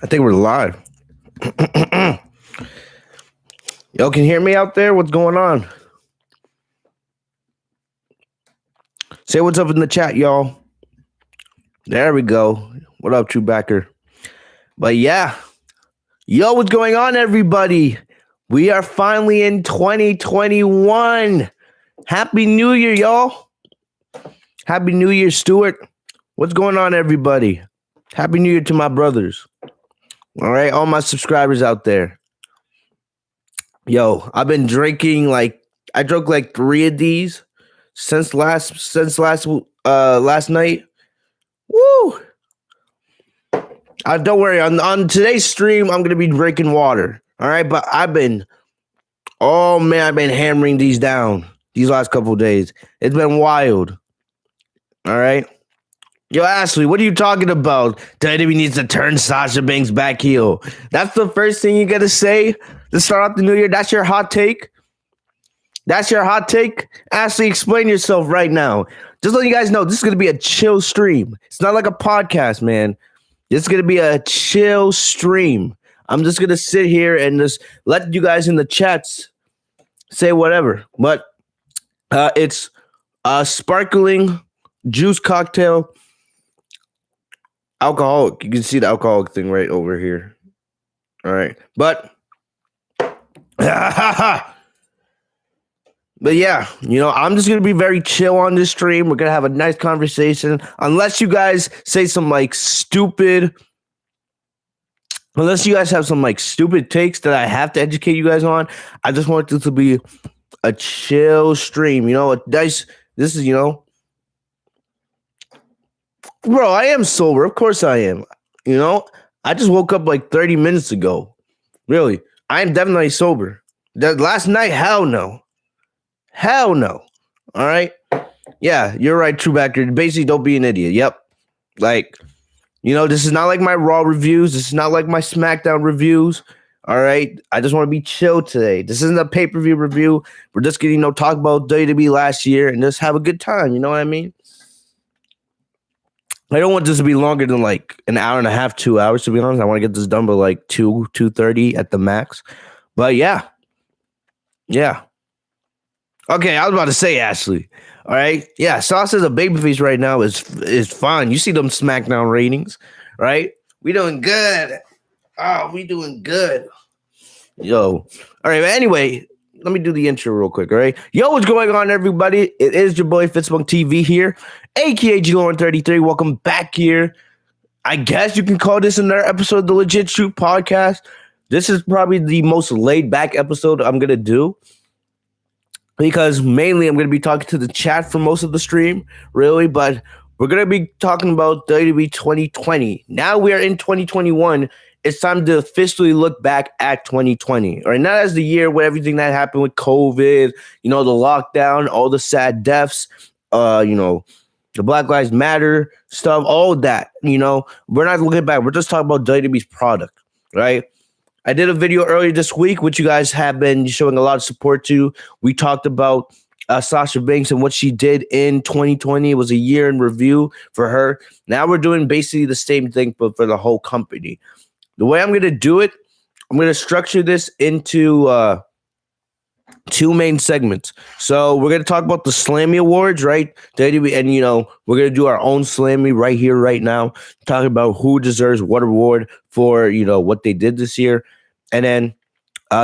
I think we're live. Yo, can you hear me out there? What's going on? Say what's up in the chat, y'all. There we go. What up, Chewbacker? But yeah. Yo, what's going on, everybody? We are finally in 2021. Happy New Year, y'all. Happy New Year, Stuart. What's going on, everybody? Happy New Year to my brothers. All right, all my subscribers out there. Yo, I've been drinking I drank like 3 of these since last night. Woo! Don't worry. On today's stream, I'm gonna be drinking water. All right, but I've been hammering these down these last couple of days. It's been wild. All right. Yo, Ashley, what are you talking about? WWE needs to turn Sasha Banks back heel. That's the first thing you gotta say to start off the new year. That's your hot take. That's your hot take. Ashley, explain yourself right now. Just letting you guys know, this is gonna be a chill stream. It's not like a podcast, man. This is gonna be a chill stream. I'm just gonna sit here and just let you guys in the chats say whatever. But it's a sparkling juice cocktail. Alcoholic. You can see the alcoholic thing right over here. All right. But yeah, I'm just going to be very chill on this stream. We're going to have a nice conversation. Unless you guys say some unless you guys have some stupid takes that I have to educate you guys on, I just want this to be a chill stream. This is, bro, I am sober. Of course I am. I just woke up 30 minutes ago. Really. I am definitely sober. That last night, hell no. Hell no. All right. Yeah, you're right, Truebacker. Basically, don't be an idiot. Yep. This is not like my Raw reviews. This is not like my SmackDown reviews. All right. I just want to be chill today. This isn't a pay-per-view review. We're just going to talk about WWE last year and just have a good time. You know what I mean? I don't want this to be longer than an hour and a half, 2 hours, to be honest. I want to get this done by 2:30 at the max. But yeah. Yeah. Okay, I was about to say, Ashley. All right. Yeah, Sauce as a babyface right now is fine. You see them SmackDown ratings, right? We doing good. Oh, we doing good. Yo. All right, but anyway, let me do the intro real quick, all right? Yo, what's going on, everybody? It is your boy Fitzmonk TV here, a.k.a. G-Lauren33. Welcome back here. I guess you can call this another episode of the Legit Shoot podcast. This is probably the most laid-back episode I'm going to do because mainly I'm going to be talking to the chat for most of the stream, really, but we're going to be talking about WWE 2020. Now we are in 2021. It's time to officially look back at 2020, all right? Not as the year with everything that happened with COVID, the lockdown, all the sad deaths, the Black Lives Matter stuff, all of that, We're not looking back. We're just talking about WWE's product, right? I did a video earlier this week, which you guys have been showing a lot of support to. We talked about Sasha Banks and what she did in 2020. It was a year in review for her. Now we're doing basically the same thing, but for the whole company. The way I'm going to do it, I'm going to structure this into 2 main segments. So we're going to talk about the Slammy Awards, right? And, we're going to do our own Slammy right here, right now, talking about who deserves what award for, what they did this year. And then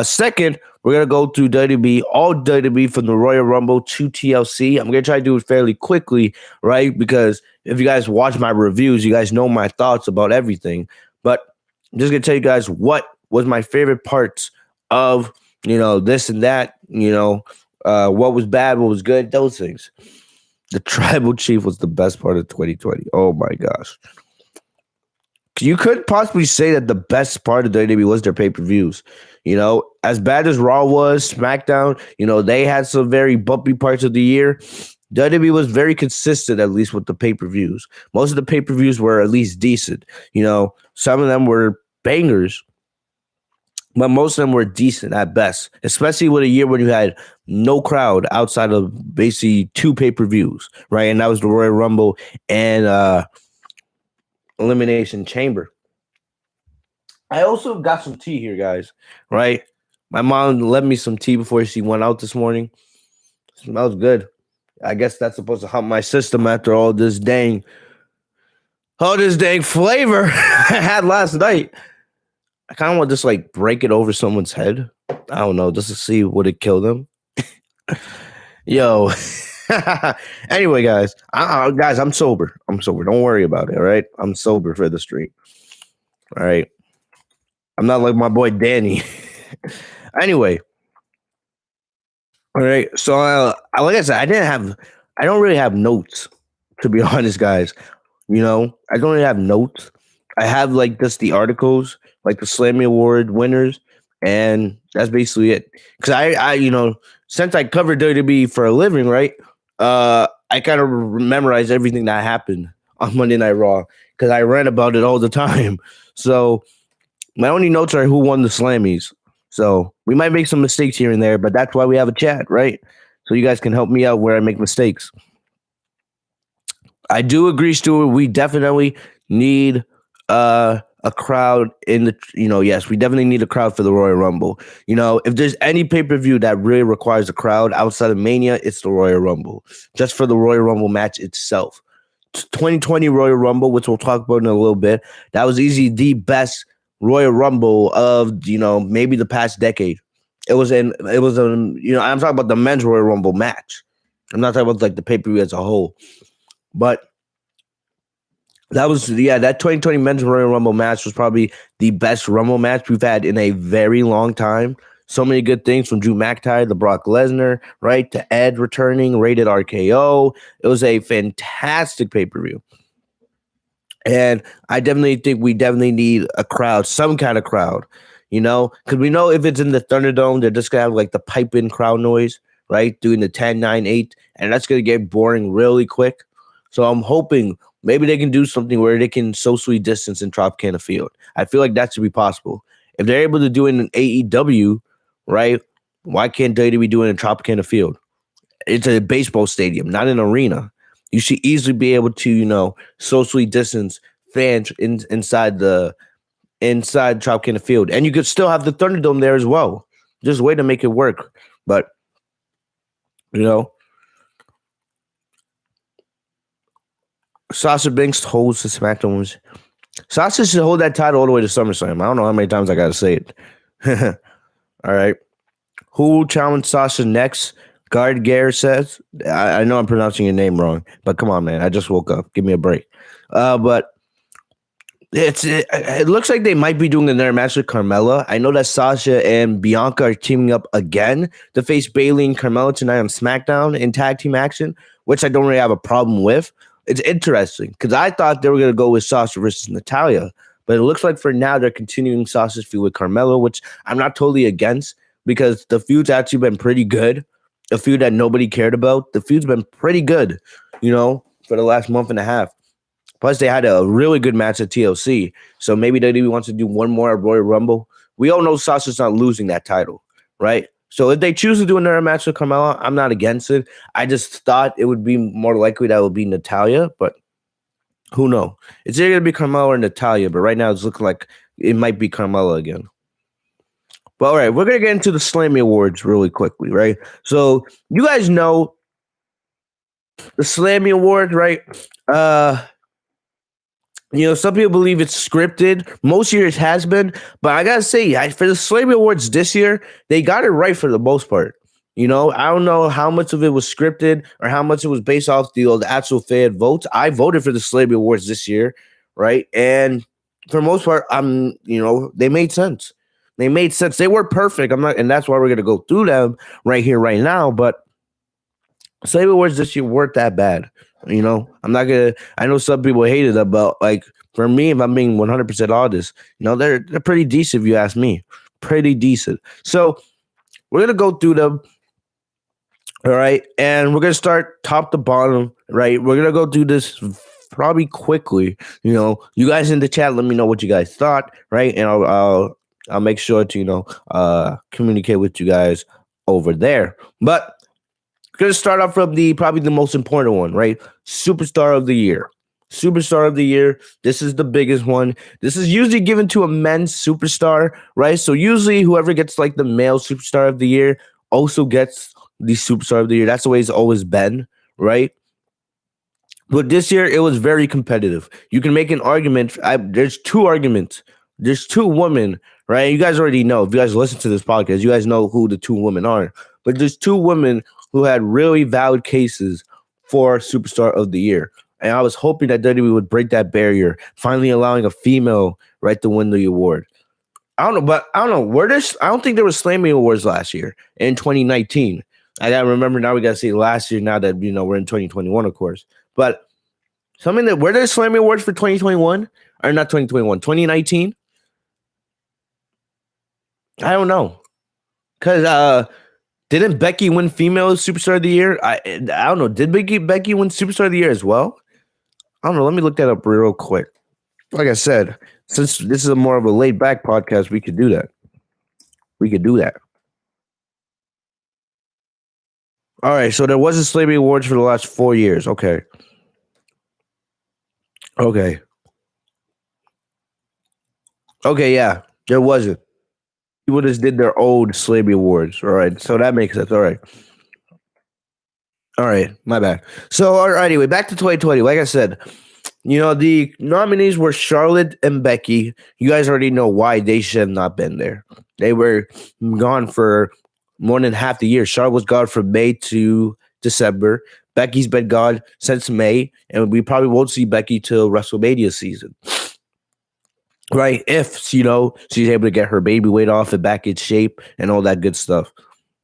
second, we're going to go through WWE, all WWE from the Royal Rumble to TLC. I'm going to try to do it fairly quickly, right? Because if you guys watch my reviews, you guys know my thoughts about everything. But I'm just going to tell you guys what was my favorite parts of, this and that, what was bad, what was good, those things. The Tribal Chief was the best part of 2020. Oh, my gosh. You could possibly say that the best part of WWE was their pay-per-views. As bad as Raw was, SmackDown, they had some very bumpy parts of the year. WWE was very consistent, at least with the pay-per-views. Most of the pay-per-views were at least decent. Some of them were bangers, but most of them were decent at best, especially with a year when you had no crowd outside of basically 2 pay-per-views, right? And that was the Royal Rumble and Elimination Chamber. I also got some tea here, guys. Right? My mom left me some tea before she went out this morning. It smells good. I guess that's supposed to help my system after all this dang flavor I had last night. I kind of want to just like break it over someone's head. I don't know, just to see would it kill them. Yo. Anyway, guys, I'm sober. I'm sober. Don't worry about it. All right, I'm sober for the street. All right, I'm not like my boy Danny. Anyway, all right. So, like I said, I don't really have notes, to be honest, guys. I don't really have notes. I have like just the articles, like the Slammy Award winners, and that's basically it. Because since I covered WWE for a living, right? I kind of memorize everything that happened on Monday Night Raw because I read about it all the time. So my only notes are who won the Slammies. So we might make some mistakes here and there, but that's why we have a chat, right? So you guys can help me out where I make mistakes. I do agree, Stuart. We definitely need a crowd in the. Yes, we definitely need a crowd for the Royal Rumble. If there's any pay-per-view that really requires a crowd outside of Mania, it's the Royal Rumble. Just for the Royal Rumble match itself. 2020 Royal Rumble, which we'll talk about in a little bit, that was easily the best Royal Rumble of maybe the past decade. I'm talking about the men's Royal Rumble match. I'm not talking about like the pay-per-view as a whole. But that 2020 men's Royal Rumble match was probably the best Rumble match we've had in a very long time. So many good things from Drew McIntyre, the Brock Lesnar, right, to Ed returning, rated RKO. It was a fantastic pay-per-view. And I definitely think we definitely need a crowd, some kind of crowd, because we know if it's in the Thunderdome, they're just going to have like the pipe-in crowd noise, right, doing the 10, 9, 8, and that's going to get boring really quick. So I'm hoping maybe they can do something where they can socially distance in Tropicana Field. I feel like that should be possible. If they're able to do it in AEW, right, why can't WWE do it in Tropicana Field? It's a baseball stadium, not an arena. You should easily be able to, socially distance fans inside Tropicana Field. And you could still have the Thunderdome there as well. Just a way to make it work. But, Sasha Banks holds the SmackDown. Sasha should hold that title all the way to SummerSlam. I don't know how many times I got to say it. All right. Who will challenge Sasha next? Guard Gare says. I know I'm pronouncing your name wrong, but come on, man. I just woke up. Give me a break. But it looks like they might be doing another match with Carmella. I know that Sasha and Bianca are teaming up again to face Bayley and Carmella tonight on SmackDown in tag team action, which I don't really have a problem with. It's interesting because I thought they were going to go with Sasha versus Natalya, but it looks like for now they're continuing Sasha's feud with Carmella, which I'm not totally against because the feud's actually been pretty good. A feud that nobody cared about. The feud's been pretty good, for the last month and a half. Plus, they had a really good match at TLC, so maybe WWE wants to do one more at Royal Rumble. We all know Sasha's not losing that title, right? So if they choose to do another match with Carmella, I'm not against it. I just thought it would be more likely that it would be Natalya, but who knows? It's either going to be Carmella or Natalya, but right now it's looking like it might be Carmella again. But all right, we're going to get into the Slammy Awards really quickly, right? So you guys know the Slammy Awards, right? Some people believe it's scripted. Most years has been, but I gotta say, for the Slammy Awards this year, they got it right for the most part. I don't know how much of it was scripted or how much it was based off the actual fan votes. I voted for the Slammy Awards this year, right? And for the most part, they made sense. They made sense. They were perfect. And that's why we're gonna go through them right here, right now. But Slammy Awards this year weren't that bad. I'm not gonna. I know some people hated them, but like for me, if I'm being 100% honest, they're pretty decent. If you ask me, pretty decent. So we're gonna go through them, all right, and we're gonna start top to bottom, right? We're gonna go through this probably quickly. You guys in the chat, let me know what you guys thought, right? And I'll make sure to communicate with you guys over there, but. Going to start off from probably the most important one, right? Superstar of the year. Superstar of the year. This is the biggest one. This is usually given to a men's superstar, right? So usually whoever gets like the male superstar of the year also gets the superstar of the year. That's the way it's always been, right? But this year it was very competitive. You can make an argument. There's two arguments. There's two women, right? You guys already know. If you guys listen to this podcast, you guys know who the two women are. But there's two women who had really valid cases for superstar of the year. And I was hoping that WWE would break that barrier, finally allowing a female right to win the award. I don't know, but I don't know. I don't think there was Slammy Awards last year in 2019. I gotta remember now. We gotta say last year. Now that we're in 2021, of course. But something that were there Slammy Awards for 2021 or not 2021, 2019? I don't know, because didn't Becky win Female Superstar of the Year? I don't know. Did Becky win Superstar of the Year as well? I don't know. Let me look that up real quick. Like I said, since this is a more of a laid back podcast, we could do that. We could do that. All right. So there was a Slammy Awards for the last 4 years. Okay. Okay. Okay. Yeah, there wasn't. People just did their old Slammy Awards. All right. So that makes sense. All right. All right. My bad. So, all right, anyway, back to 2020. Like I said, the nominees were Charlotte and Becky. You guys already know why they should have not been there. They were gone for more than half the year. Charlotte was gone from May to December. Becky's been gone since May, and we probably won't see Becky till WrestleMania season. Right? If, she's able to get her baby weight off and back in shape and all that good stuff,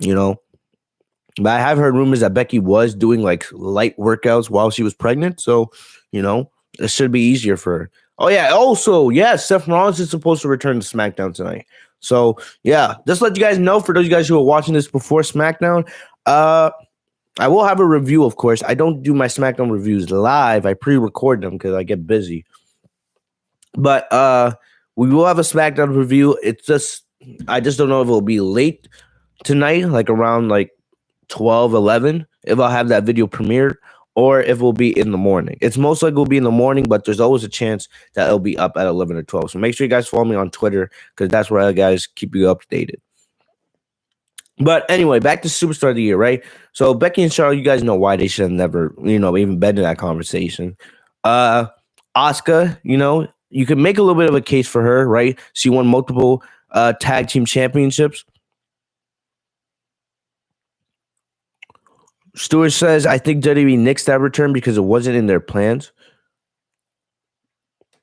But I have heard rumors that Becky was doing like light workouts while she was pregnant. So, it should be easier for her. Oh, yeah. Also, yeah, Seth Rollins is supposed to return to SmackDown tonight. So, yeah, just let you guys know, for those of you guys who are watching this before SmackDown, I will have a review, of course. I don't do my SmackDown reviews live. I pre-record them because I get busy. But we will have a SmackDown review. I just don't know if it'll be late tonight, like around like 12, 11, if I'll have that video premiered, or if it will be in the morning. It's most likely will be in the morning, but there's always a chance that it'll be up at 11 or 12. So make sure you guys follow me on Twitter, because that's where I guys keep you updated. But anyway, back to Superstar of the Year, right? So Becky and Charlotte, you guys know why they should have never, even been in that conversation. Asuka, you can make a little bit of a case for her, right? She won multiple tag team championships. Stewart says, I think WWE nixed that return because it wasn't in their plans.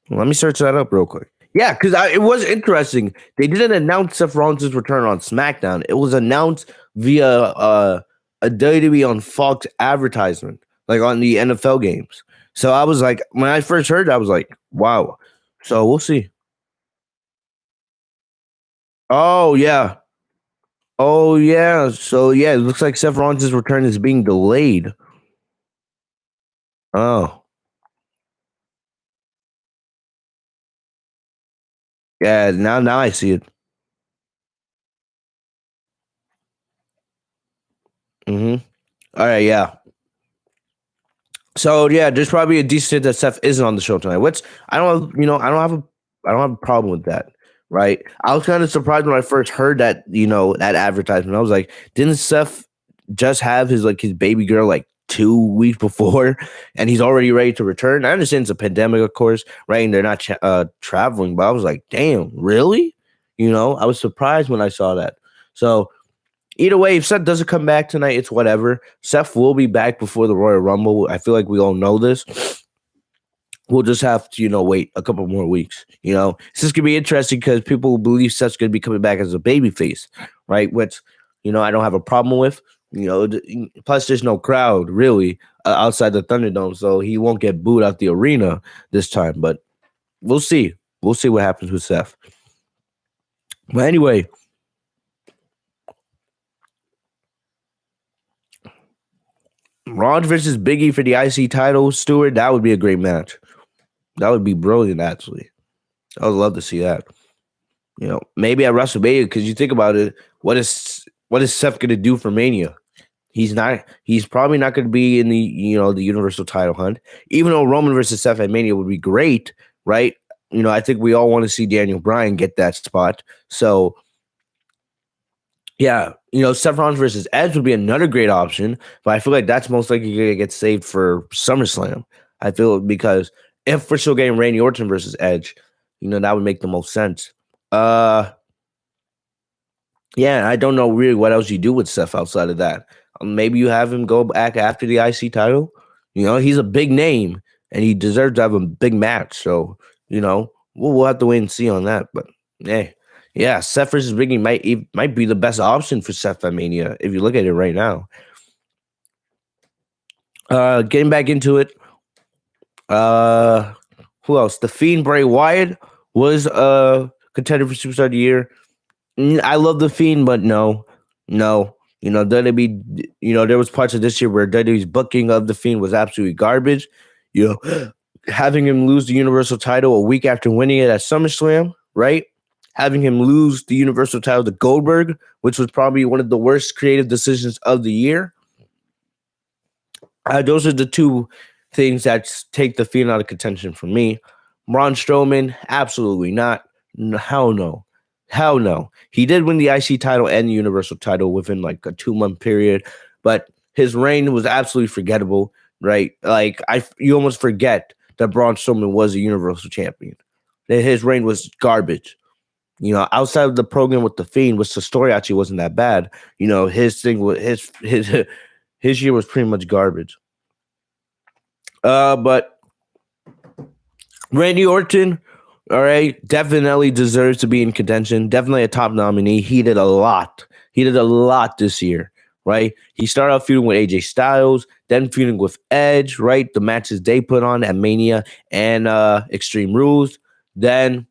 Let me search that up real quick. Yeah, because it was interesting. They didn't announce Seth Rollins' return on SmackDown. It was announced via a WWE on Fox advertisement, like on the NFL games. So I was like, when I first heard it, I was like, wow. So we'll see. Oh, yeah. Oh, yeah. So, yeah, it looks like Seth Rollins' return is being delayed. Oh. Yeah, now I see it. Mm-hmm. All right, yeah. So yeah, there's probably a decent that Seth isn't on the show tonight. Which I don't, I don't have a problem with that, right? I was kind of surprised when I first heard that, that advertisement. I was like, didn't Seth just have his baby girl like 2 weeks before, and he's already ready to return? I understand it's a pandemic, of course, right? And they're not traveling, but I was like, damn, really? I was surprised when I saw that. So either way, if Seth doesn't come back tonight, it's whatever. Seth will be back before the Royal Rumble. I feel like we all know this. We'll just have to, wait a couple more weeks. It's just gonna be interesting because people believe Seth's gonna be coming back as a babyface, right? Which, I don't have a problem with. Plus there's no crowd really outside the Thunderdome, so he won't get booed out the arena this time. But we'll see. We'll see what happens with Seth. But anyway. Rollins versus Biggie for the IC title, Stewart, that would be a great match. That would be brilliant, actually. I would love to see that. Maybe at WrestleMania, because you think about it, what is Seth going to do for Mania? He's not. He's probably not going to be in the Universal title hunt. Even though Roman versus Seth at Mania would be great, right? I think we all want to see Daniel Bryan get that spot. So yeah, Seth Rollins versus Edge would be another great option, but I feel like that's most likely going to get saved for SummerSlam. I feel because if we're still getting Randy Orton versus Edge, that would make the most sense. Yeah, I don't know really what else you do with Seth outside of that. Maybe you have him go back after the IC title. He's a big name and he deserves to have a big match. So, we'll have to wait and see on that. But hey, yeah, Seth versus Biggie might be the best option for Seth at Mania if you look at it right now. Getting back into it. Who else? The Fiend Bray Wyatt was a contender for Superstar of the Year. I love the Fiend, but no. WWE, there was parts of this year where WWE's booking of the Fiend was absolutely garbage. Having him lose the Universal title a week after winning it at SummerSlam, right? Having him lose the Universal title to Goldberg, which was probably one of the worst creative decisions of the year. Those are the two things that take the Fiend out of contention for me. Braun Strowman, absolutely not. Hell no. Hell no. He did win the IC title and the Universal title within like a 2-month period, but his reign was absolutely forgettable, right? Like you almost forget that Braun Strowman was a Universal champion. That his reign was garbage. Outside of the program with the Fiend, which the story actually wasn't that bad. His thing was his year was pretty much garbage. But Randy Orton, all right, definitely deserves to be in contention. Definitely a top nominee. He did a lot. He did a lot this year, right? He started off feuding with AJ Styles, then feuding with Edge, right? The matches they put on at Mania and Extreme Rules. Then,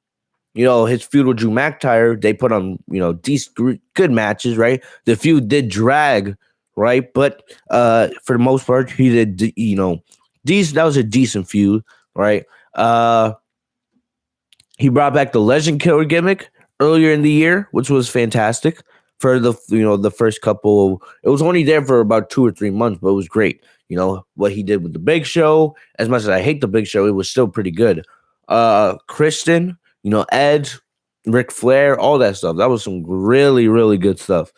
his feud with Drew McIntyre, they put on, decent, good matches, right? The feud did drag, right? But for the most part, he did, decent. That was a decent feud, right? He brought back the Legend Killer gimmick earlier in the year, which was fantastic for the first couple. It was only there for about 2 or 3 months, but it was great. What he did with the Big Show. As much as I hate the Big Show, it was still pretty good. Kristen, Edge, Ric Flair, all that stuff. That was some really, really good stuff.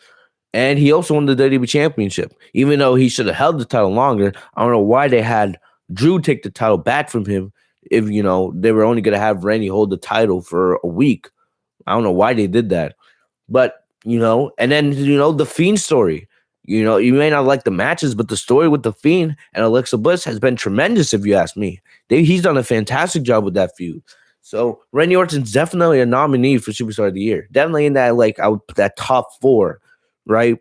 And he also won the WWE Championship, even though he should have held the title longer. I don't know why they had Drew take the title back from him. If they were only going to have Randy hold the title for a week. I don't know why they did that. But, and then, the Fiend story. You may not like the matches, but the story with the Fiend and Alexa Bliss has been tremendous, if you ask me. He's done a fantastic job with that feud. So Randy Orton's definitely a nominee for Superstar of the Year. Definitely in that, that top 4, right?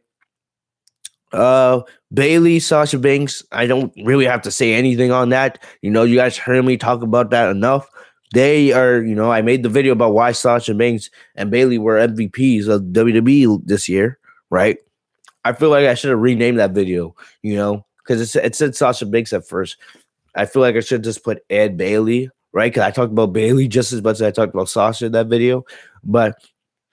Bayley, Sasha Banks, I don't really have to say anything on that. You guys heard me talk about that enough. They are, I made the video about why Sasha Banks and Bayley were MVPs of WWE this year, right? I feel like I should have renamed that video, because it said Sasha Banks at first. I feel like I should just put Ed Bayley, right? Because I talked about Bayley just as much as I talked about Sasha in that video. But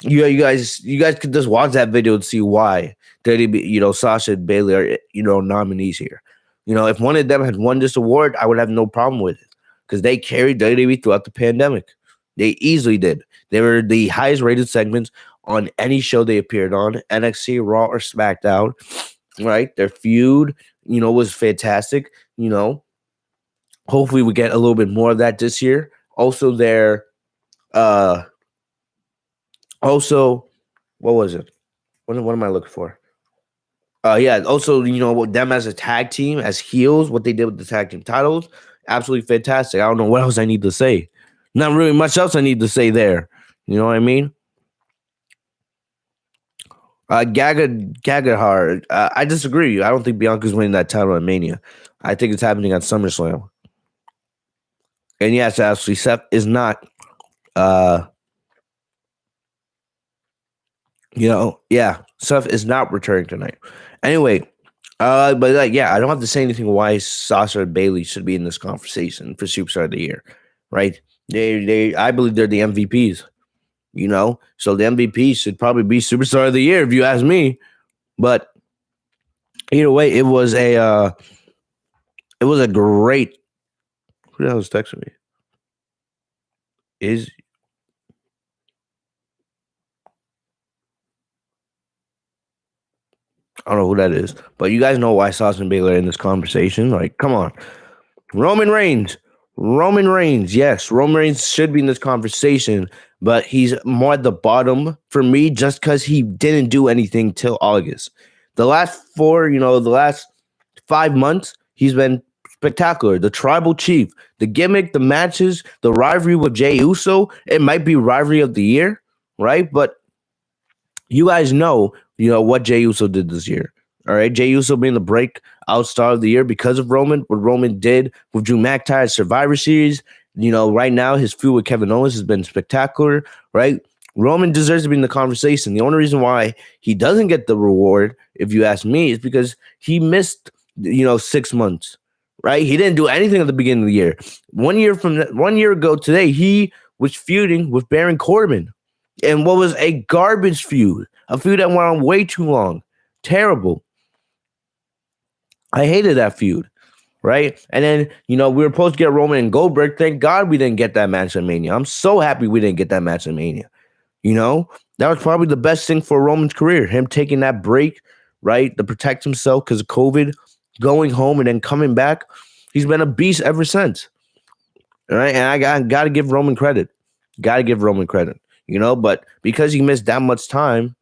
you guys could just watch that video and see why Sasha and Bayley are nominees here. If one of them had won this award, I would have no problem with it because they carried WWE throughout the pandemic. They easily did. They were the highest rated segments on any show they appeared on, NXT, Raw, or SmackDown. Right? Their feud, was fantastic. Hopefully we get a little bit more of that this year. Also, what was it? What am I looking for? Yeah. Also, them as a tag team, as heels, what they did with the tag team titles, absolutely fantastic. I don't know what else I need to say. Not really much else I need to say there. You know what I mean? Gagahar. I disagree. I don't think Bianca's winning that title at Mania. I think it's happening at SummerSlam. And yes, actually, Seth is not. Seth is not returning tonight. Anyway, I don't have to say anything why Sasha and Bayley should be in this conversation for Superstar of the Year, right? I believe they're the MVPs, so the MVP should probably be Superstar of the Year if you ask me. But Either way, it was a great. Who the hell is texting me? Is I don't know who that is, but you guys know why Sasha and Baylor are in this conversation. Like, come on, Roman Reigns. Roman Reigns, yes, Roman Reigns should be in this conversation, but he's more at the bottom for me just because he didn't do anything till August. The last the last 5 months, he's been spectacular. The tribal chief, the gimmick, the matches, the rivalry with Jey Uso, it might be rivalry of the year, right? But you guys know, what Jey Uso did this year. All right, Jey Uso being the breakout star of the year because of Roman, what Roman did with Drew McIntyre's Survivor Series. Right now his feud with Kevin Owens has been spectacular, right? Roman deserves to be in the conversation. The only reason why he doesn't get the reward, if you ask me, is because he missed, 6 months, right? He didn't do anything at the beginning of the year. 1 year ago today, he was feuding with Baron Corbin, and what was a garbage feud, a feud that went on way too long, terrible. I hated that feud, right? And then, we were supposed to get Roman and Goldberg. Thank God we didn't get that match at Mania. I'm so happy we didn't get that match at Mania. That was probably the best thing for Roman's career. Him taking that break, right, to protect himself because of COVID, going home and then coming back. He's been a beast ever since. All right. And I got to give Roman credit. Got to give Roman credit, but because he missed that much time,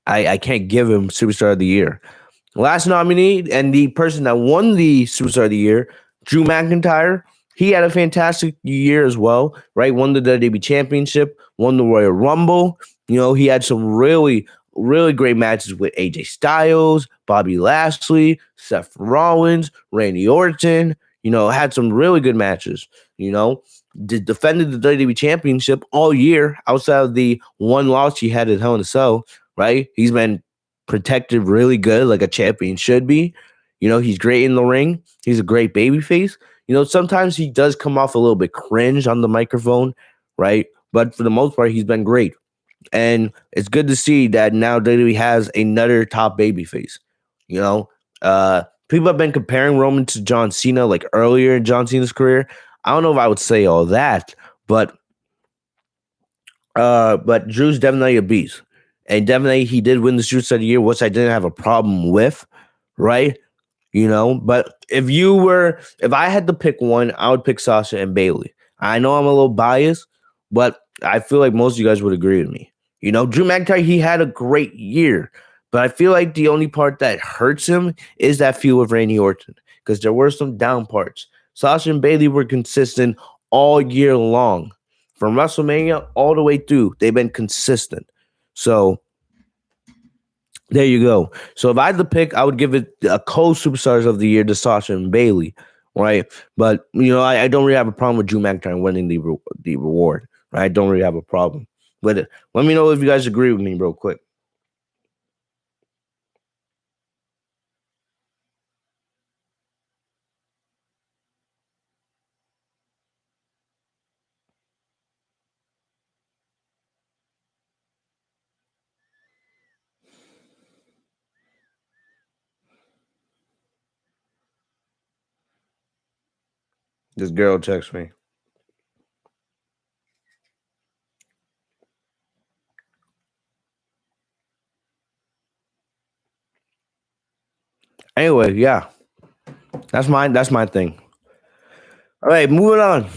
I can't give him Superstar of the Year. Last nominee and the person that won the Superstar of the Year, Drew McIntyre. He had a fantastic year as well, right? Won the WWE Championship, won the Royal Rumble. He had some really, really great matches with AJ Styles, Bobby Lashley, Seth Rollins, Randy Orton. Had some really good matches. Defended the WWE Championship all year outside of the one loss he had at Hell in a Cell, right? He's been protected really good, like a champion should be. He's great in the ring. He's a great babyface. Sometimes he does come off a little bit cringe on the microphone, right? But for the most part, he's been great. And it's good to see that now WWE has another top babyface. People have been comparing Roman to John Cena, like earlier in John Cena's career. I don't know if I would say all that, but Drew's definitely a beast. And definitely he did win the Superstar of the Year, which I didn't have a problem with, right? But if I had to pick one, I would pick Sasha and Bayley. I know I'm a little biased, but I feel like most of you guys would agree with me. Drew McIntyre, he had a great year, but I feel like the only part that hurts him is that feud with Randy Orton, because there were some down parts. Sasha and Bayley were consistent all year long. From WrestleMania all the way through, they've been consistent. So there you go. So if I had to pick, I would give it a co-superstars of the year to Sasha and Bayley, right? But I don't really have a problem with Drew McIntyre winning the reward. Right? I don't really have a problem. But let me know if you guys agree with me, real quick. This girl texts me. Anyway, yeah. That's my thing. All right, moving on.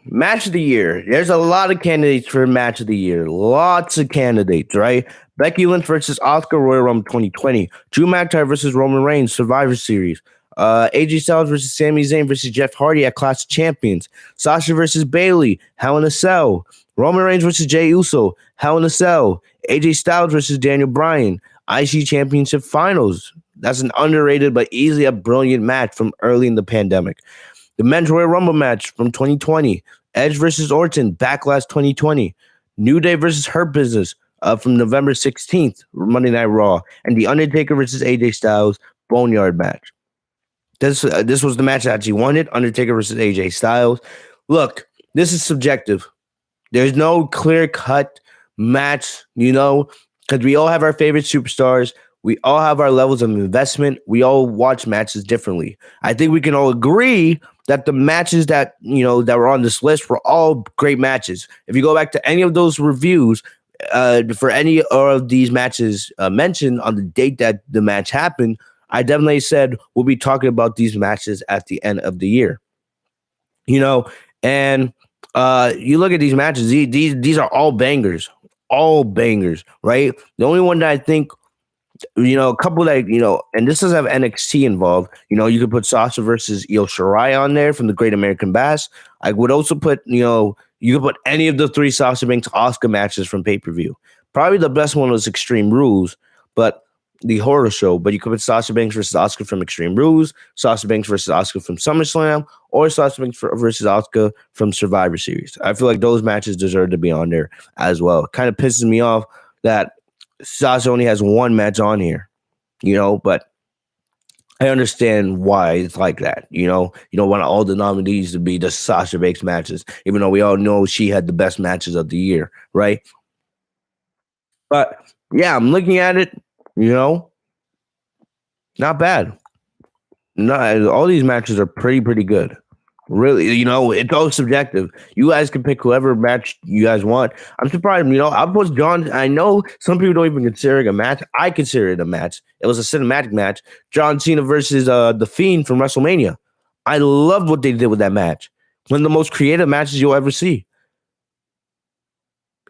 Match of the year. There's a lot of candidates for match of the year. Lots of candidates, right? Becky Lynch versus Oscar Royal Rumble 2020. Drew McIntyre versus Roman Reigns Survivor Series. AJ Styles versus Sami Zayn versus Jeff Hardy at Clash of Champions. Sasha versus Bayley, Hell in a Cell. Roman Reigns versus Jey Uso, Hell in a Cell. AJ Styles versus Daniel Bryan, IC Championship Finals. That's an underrated but easily a brilliant match from early in the pandemic. The Men's Royal Rumble match from 2020. Edge versus Orton, Backlash 2020. New Day versus Hurt Business from November 16th, Monday Night Raw. And The Undertaker versus AJ Styles, Boneyard match. This was the match that actually wanted, Undertaker versus AJ Styles. Look, this is subjective. There's no clear-cut match, because we all have our favorite superstars. We all have our levels of investment. We all watch matches differently. I think we can all agree that the matches that that were on this list were all great matches. If you go back to any of those reviews, for any of these matches mentioned on the date that the match happened, I definitely said we'll be talking about these matches at the end of the year. And you look at these matches; these are all bangers, right? The only one that I think a couple that and this doesn't have NXT involved. You could put Sasha versus Io Shirai on there from the Great American Bash. I would also put you could put any of the 3 Sasha Banks Asuka matches from pay-per-view. Probably the best one was Extreme Rules, but the horror show. But you could put Sasha Banks versus Asuka from Extreme Rules, Sasha Banks versus Asuka from SummerSlam, or Sasha Banks versus Asuka from Survivor Series. I feel like those matches deserve to be on there as well. It kind of pisses me off that Sasha only has one match on here, but I understand why it's like that. You don't want all the nominees to be the Sasha Banks matches, even though we all know she had the best matches of the year, right? But yeah, I'm looking at it, not bad. No, all these matches are pretty good. Really, it's all subjective. You guys can pick whoever match you guys want. I'm surprised, I'll put John. I know some people don't even consider it a match. I consider it a match. It was a cinematic match. John Cena versus The Fiend from WrestleMania. I loved what they did with that match. One of the most creative matches you'll ever see.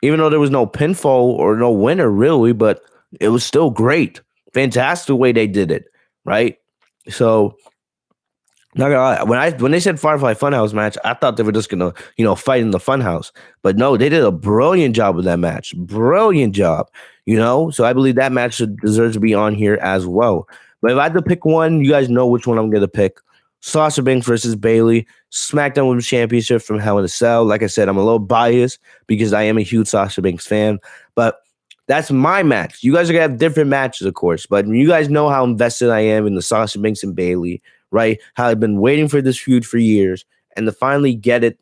Even though there was no pinfall or no winner, really, but it was still great. Fantastic the way they did it, right? So not gonna lie, when they said Firefly Funhouse match, I thought they were just gonna, fight in the Funhouse. But no, they did a brilliant job with that match. Brilliant job, So I believe that match deserves to be on here as well. But if I had to pick one, you guys know which one I'm gonna pick. Sasha Banks versus Bayley, SmackDown Women's Championship from Hell in a Cell. Like I said, I'm a little biased because I am a huge Sasha Banks fan, but that's my match. You guys are gonna have different matches, of course, but you guys know how invested I am in the Sasha Banks and Bayley, right? How I've been waiting for this feud for years, and to finally get it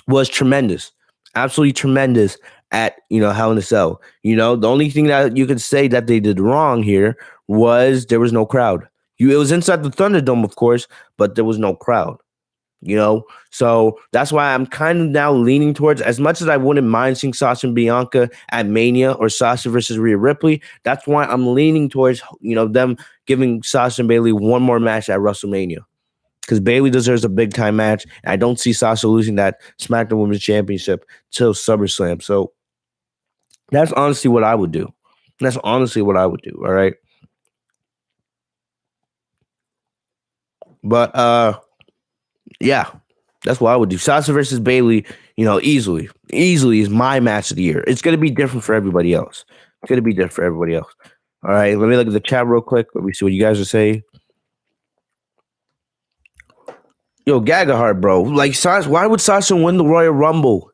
was tremendous, absolutely tremendous at Hell in a Cell. The only thing that you could say that they did wrong here was there was no crowd. It was inside the Thunderdome, of course, but there was no crowd. So that's why I'm kind of now leaning towards, as much as I wouldn't mind seeing Sasha and Bianca at Mania or Sasha versus Rhea Ripley. That's why I'm leaning towards them giving Sasha and Bayley one more match at WrestleMania, because Bayley deserves a big time match. And I don't see Sasha losing that SmackDown Women's Championship till SummerSlam. So that's honestly what I would do. All right. But yeah, that's what I would do. Sasha versus Bayley, easily is my match of the year. It's going to be different for everybody else. All right, let me look at the chat real quick. Let me see what you guys are saying. Yo, Gagahart, bro. Like, Sasha, why would Sasha win the Royal Rumble?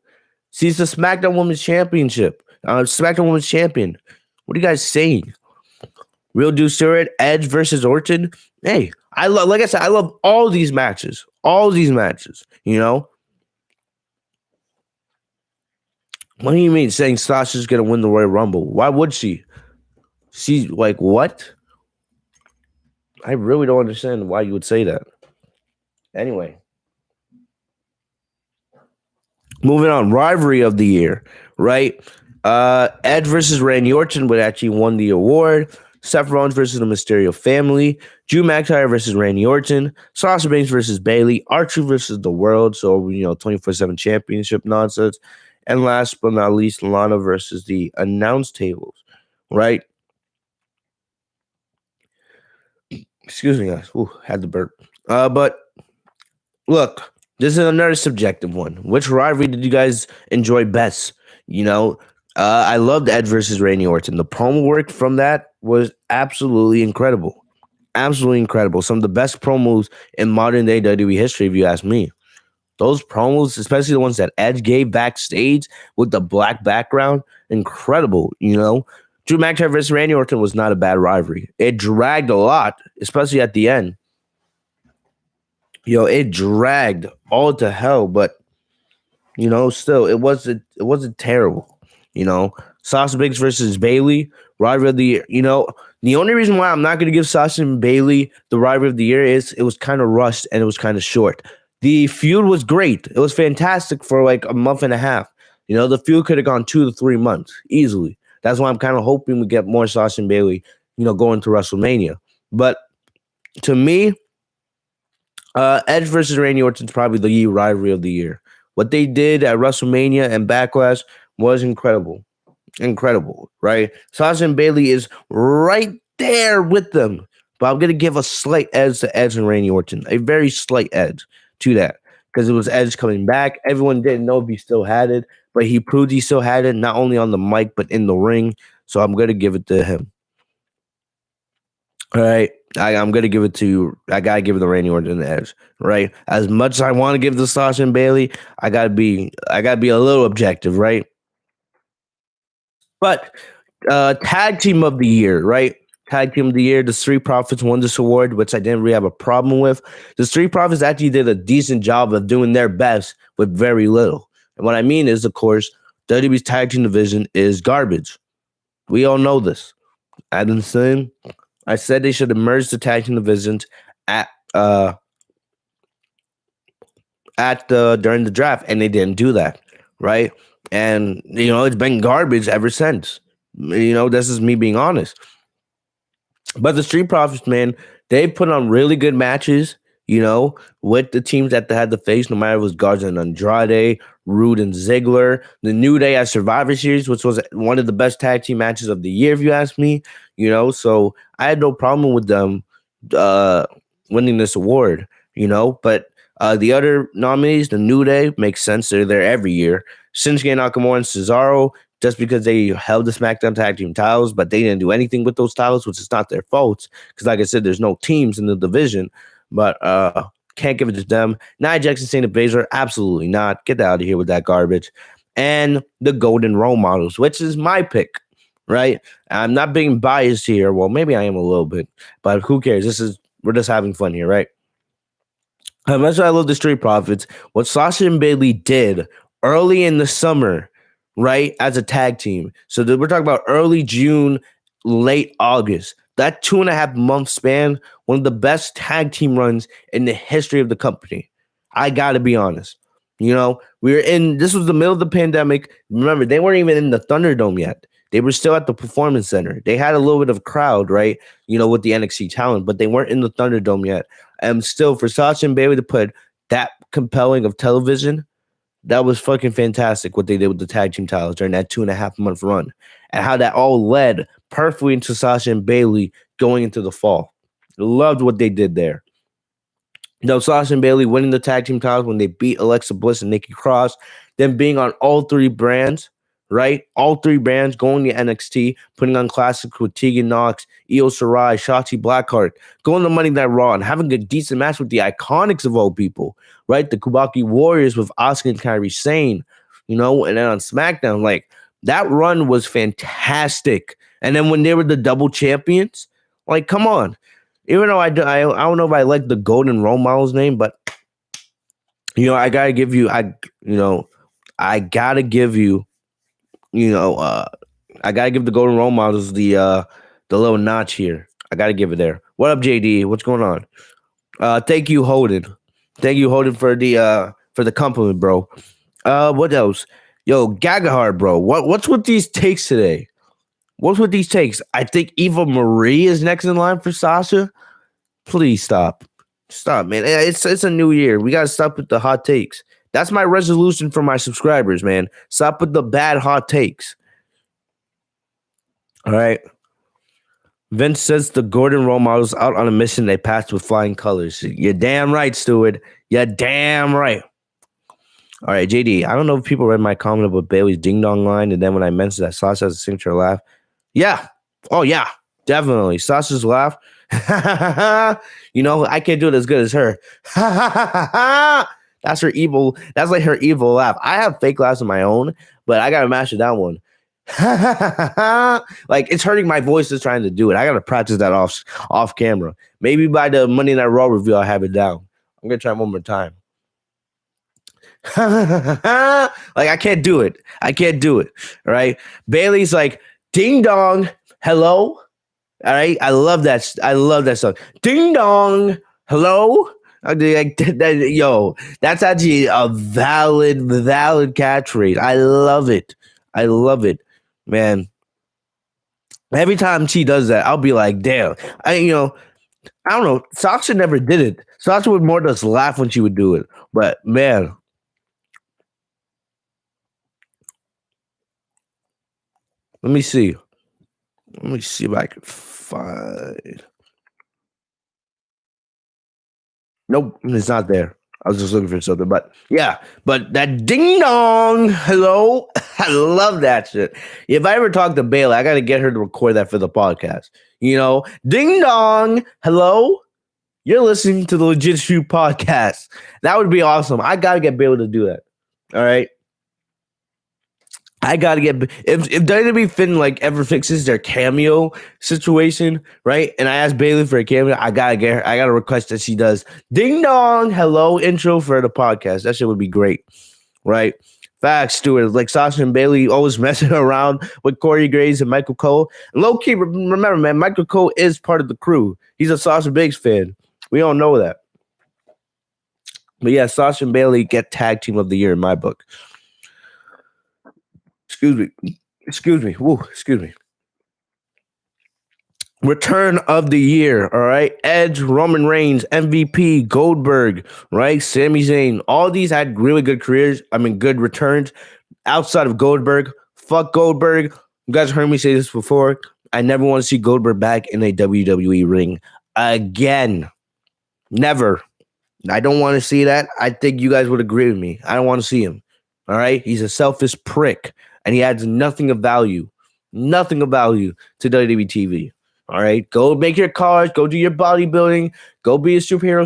She's the SmackDown Women's Championship. SmackDown Women's Champion. What are you guys saying? Real Deuce Stewart, Edge versus Orton. Hey, like I said, I love all these matches. What do you mean saying Sasha's gonna win the Royal Rumble? Why would she? She's like, what? I really don't understand why you would say that. Anyway, moving on. Rivalry of the year, right? Edge versus Randy Orton would actually won the award. Seth Rollins versus the Mysterio family, Drew McIntyre versus Randy Orton, Sasha Banks versus Bayley, R-Truth versus the World, so 24/7 championship nonsense, and last but not least, Lana versus the announce tables, right? Excuse me, guys. Ooh, had the burp. But look, this is another subjective one. Which rivalry did you guys enjoy best? I loved Edge versus Randy Orton. The promo work from that was absolutely incredible. Absolutely incredible. Some of the best promos in modern day WWE history, if you ask me. Those promos, especially the ones that Edge gave backstage with the black background, incredible, Drew McIntyre versus Randy Orton was not a bad rivalry. It dragged a lot, especially at the end. It dragged all to hell, but still, it wasn't terrible. Sasha Banks versus Bailey, rivalry of the year. The only reason why I'm not going to give Sasha and Bailey the rivalry of the year is it was kind of rushed and it was kind of short. The feud was great. It was fantastic for like a month and a half. The feud could have gone 2 to 3 months easily. That's why I'm kind of hoping we get more Sasha and Bailey, going to WrestleMania. But to me, Edge versus Randy Orton is probably the rivalry of the year. What they did at WrestleMania and Backlash was incredible. Incredible, right? Sasha and Bailey is right there with them. But I'm going to give a slight edge to Edge and Randy Orton. A very slight edge to that. Because it was Edge coming back. Everyone didn't know if he still had it. But he proved he still had it, not only on the mic, but in the ring. So I'm going to give it to him. All right. I'm going to give it to I got to give it to Randy Orton and the Edge, right? As much as I want to give it to Sasha and Bailey, I got to be a little objective, right? But tag team of the year, right? Tag team of the year, the Street Profits won this award, which I didn't really have a problem with. The Street Profits actually did a decent job of doing their best with very little. And what I mean is, of course, WWE's tag team division is garbage. We all know this. I said they should have merged the tag team divisions during the draft, and they didn't do that, right? And it's been garbage ever since. This is me being honest. But the Street Profits, man, they put on really good matches, with the teams that they had to face, no matter if it was Garza and Andrade, Rude and Ziggler, the New Day at Survivor Series, which was one of the best tag team matches of the year, if you ask me. So I had no problem with them winning this award, But the other nominees, the New Day, makes sense. They're there every year. Shinsuke Nakamura and Cesaro, just because they held the SmackDown tag team titles, but they didn't do anything with those titles, which is not their fault. Because like I said, there's no teams in the division. But can't give it to them. Nia Jackson, Shayna Baszler, absolutely not. Get out of here with that garbage. And the Golden Role Models, which is my pick, right? I'm not being biased here. Well, maybe I am a little bit, but who cares? We're just having fun here, right? As much as I love the Street Profits, what Sasha and Bailey did early in the summer, right, as a tag team. So we're talking about early June, late August. That 2.5 month span, one of the best tag team runs in the history of the company. I got to be honest. This was the middle of the pandemic. Remember, they weren't even in the Thunderdome yet. They were still at the Performance Center. They had a little bit of crowd, right? With the NXT talent, but they weren't in the Thunderdome yet. And still, for Sasha and Bailey to put that compelling of television, that was fucking fantastic what they did with the tag team titles during that 2.5 month run. And how that all led perfectly into Sasha and Bailey going into the fall. Loved what they did there. Sasha and Bailey winning the tag team titles when they beat Alexa Bliss and Nikki Cross, then being on all three brands, right? All three brands going to NXT, putting on classics with Tegan Nox, Io Shirai, Shotzi Blackheart, going to Monday Night Raw and having a decent match with the Iconics of all people, right? The Kubaki Warriors with Asuka and Kairi Sane, and then on SmackDown, like, that run was fantastic. And then when they were the double champions, like, come on. Even though I don't know if I like the Golden Role Models name, but I gotta give you, I gotta give the Golden Role Models the little notch here. I gotta give it there. What up, JD? What's going on? Thank you, Holden. Thank you, Holden, for the compliment, bro. What else? Yo, Gagahard, bro. What's with these takes today? What's with these takes? I think Eva Marie is next in line for Sasha. Please stop. Stop, man. It's a new year. We gotta stop with the hot takes. That's my resolution for my subscribers, man. Stop with the bad hot takes. All right. Vince says the Golden Role Models out on a mission. They passed with flying colors. You're damn right, Stewart. You're damn right. All right, JD. I don't know if people read my comment about Bailey's ding dong line, and then when I mentioned that Sasha has a signature laugh. Yeah. Oh, yeah. Definitely. Sasha's laugh. I can't do it as good as her. That's her evil. That's like her evil laugh. I have fake laughs of my own, but I gotta master that one. Like, it's hurting my voice just trying to do it. I gotta practice that off camera. Maybe by the Monday Night Raw review, I'll have it down. I'm gonna try one more time. Like, I can't do it. I can't do it. All right. Bailey's like, ding dong, hello. All right. I love that. I love that song. Ding dong, hello. Yo, that's actually a valid catchphrase. I love it. I love it, man. Every time she does that, I'll be like, damn. I don't know. Sasha never did it. Sasha would more just laugh when she would do it. But man, let me see. Let me see if I can find. Nope, it's not there. I was just looking for something, but yeah, but that ding dong, hello, I love that shit. If I ever talk to Bailey, I got to get her to record that for the podcast. Ding dong, hello, you're listening to the Legit Shoot podcast. That would be awesome. I got to get Bailey to do that. All right. I gotta get if WWE Finn like ever fixes their cameo situation, right? And I asked Bailey for a cameo, I gotta request that she does ding dong hello intro for the podcast. That shit would be great, right? Facts, Stuart. Like Sasha and Bailey always messing around with Corey Graves and Michael Cole. Low key, remember, man, Michael Cole is part of the crew. He's a Sasha Banks fan. We don't know that, but yeah, Sasha and Bailey get tag team of the year in my book. Excuse me. Woo, excuse me. Return of the year, all right? Edge, Roman Reigns, MVP, Goldberg, right? Sami Zayn. All these had really good careers. Good returns. Outside of Goldberg, fuck Goldberg. You guys heard me say this before. I never want to see Goldberg back in a WWE ring again. Never. I don't want to see that. I think you guys would agree with me. I don't want to see him. All right? He's a selfish prick. And he adds nothing of value to WWE TV. All right, go make your cars, go do your bodybuilding, go be a superhero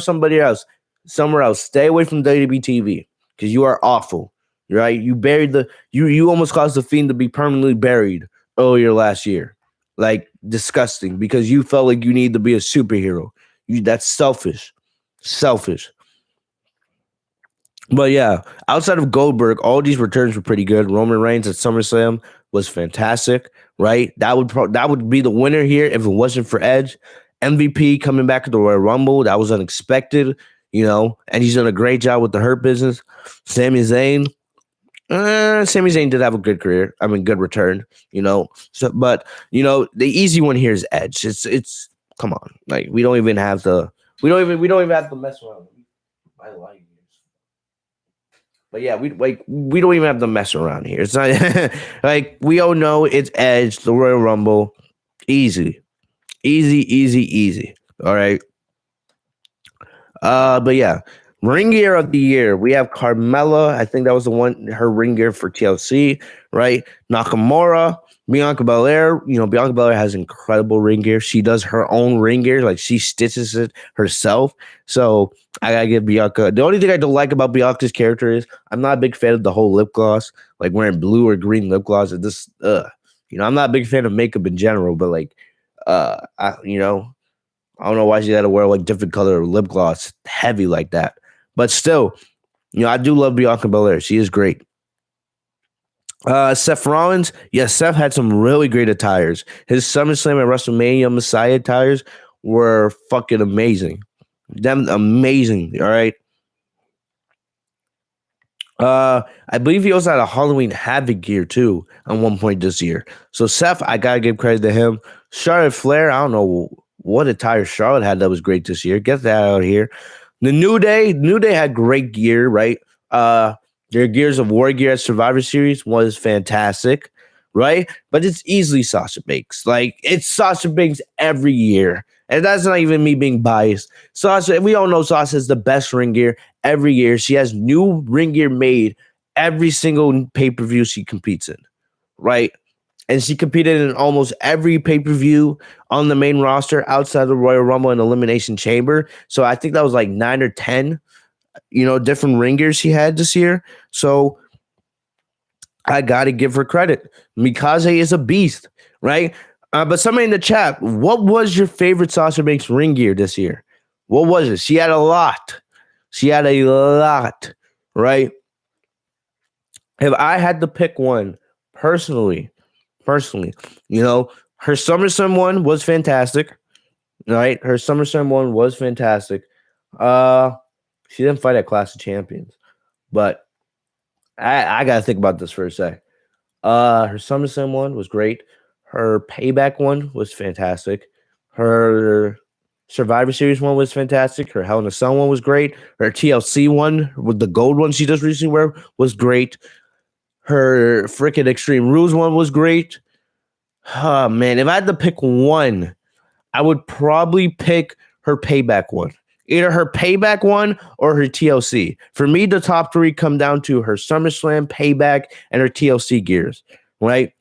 somewhere else. Stay away from WWE TV because you are awful. Right? You buried you almost caused the Fiend to be permanently buried earlier last year. Like, disgusting, because you felt like you needed to be a superhero. That's selfish. But yeah, outside of Goldberg, all these returns were pretty good. Roman Reigns at SummerSlam was fantastic, right? That would be the winner here if it wasn't for Edge. MVP coming back to the Royal Rumble, that was unexpected, and he's done a great job with the Hurt Business. Sami Zayn did have a good career. Good return, but the easy one here is Edge. It's come on, like we don't even have to mess around. I like. But yeah, we don't even have to mess around here. It's not like we all know it's Edge, the Royal Rumble. Easy. All right. But yeah, ring gear of the year. We have Carmella. I think that was the one, her ring gear for TLC, right? Nakamura, Bianca Belair. Bianca Belair has incredible ring gear. She does her own ring gear, like she stitches it herself. So I gotta give Bianca. The only thing I don't like about Bianca's character is I'm not a big fan of the whole lip gloss, like wearing blue or green lip gloss. I'm not a big fan of makeup in general, but like, I don't know why she had to wear like different color lip gloss, heavy like that. But still, I do love Bianca Belair. She is great. Seth Rollins, yes, Seth had some really great attires. His SummerSlam and WrestleMania Messiah attires were fucking amazing. Them amazing, all right. I believe he also had a Halloween Havoc gear too at one point this year. So Seth, I gotta give credit to him. Charlotte Flair, I don't know what attire Charlotte had that was great this year. Get that out here. The New Day had great gear, right? Their Gears of War gear at Survivor Series was fantastic, right? But it's easily Sasha Banks. Like, it's Sasha Banks every year. And that's not even me being biased. Sasha, we all know Sasha is the best ring gear every year. She has new ring gear made every single pay-per-view she competes in, right? And she competed in almost every pay-per-view on the main roster outside the Royal Rumble and Elimination Chamber. So I think that was like 9 or 10 different ring gears she had this year. So I got to give her credit. Mikaze is a beast, right? But somebody in the chat, what was your favorite Sasha Banks ring gear this year? What was it? She had a lot, right? If I had to pick one personally, you know, her SummerSlam one was fantastic. Right? Her SummerSlam one was fantastic. Uh she didn't fight at Clash of Champions. But I gotta think about this for a sec. Her SummerSlam one was great. Her Payback one was fantastic. Her Survivor Series one was fantastic. Her Hell in a Cell one was great. Her TLC one with the gold one she just recently wear was great. Her freaking Extreme Rules one was great. Oh man, if I had to pick one, I would probably pick her Payback one. Either her Payback one or her TLC. For me, the top three come down to her SummerSlam, Payback, and her TLC gears, right?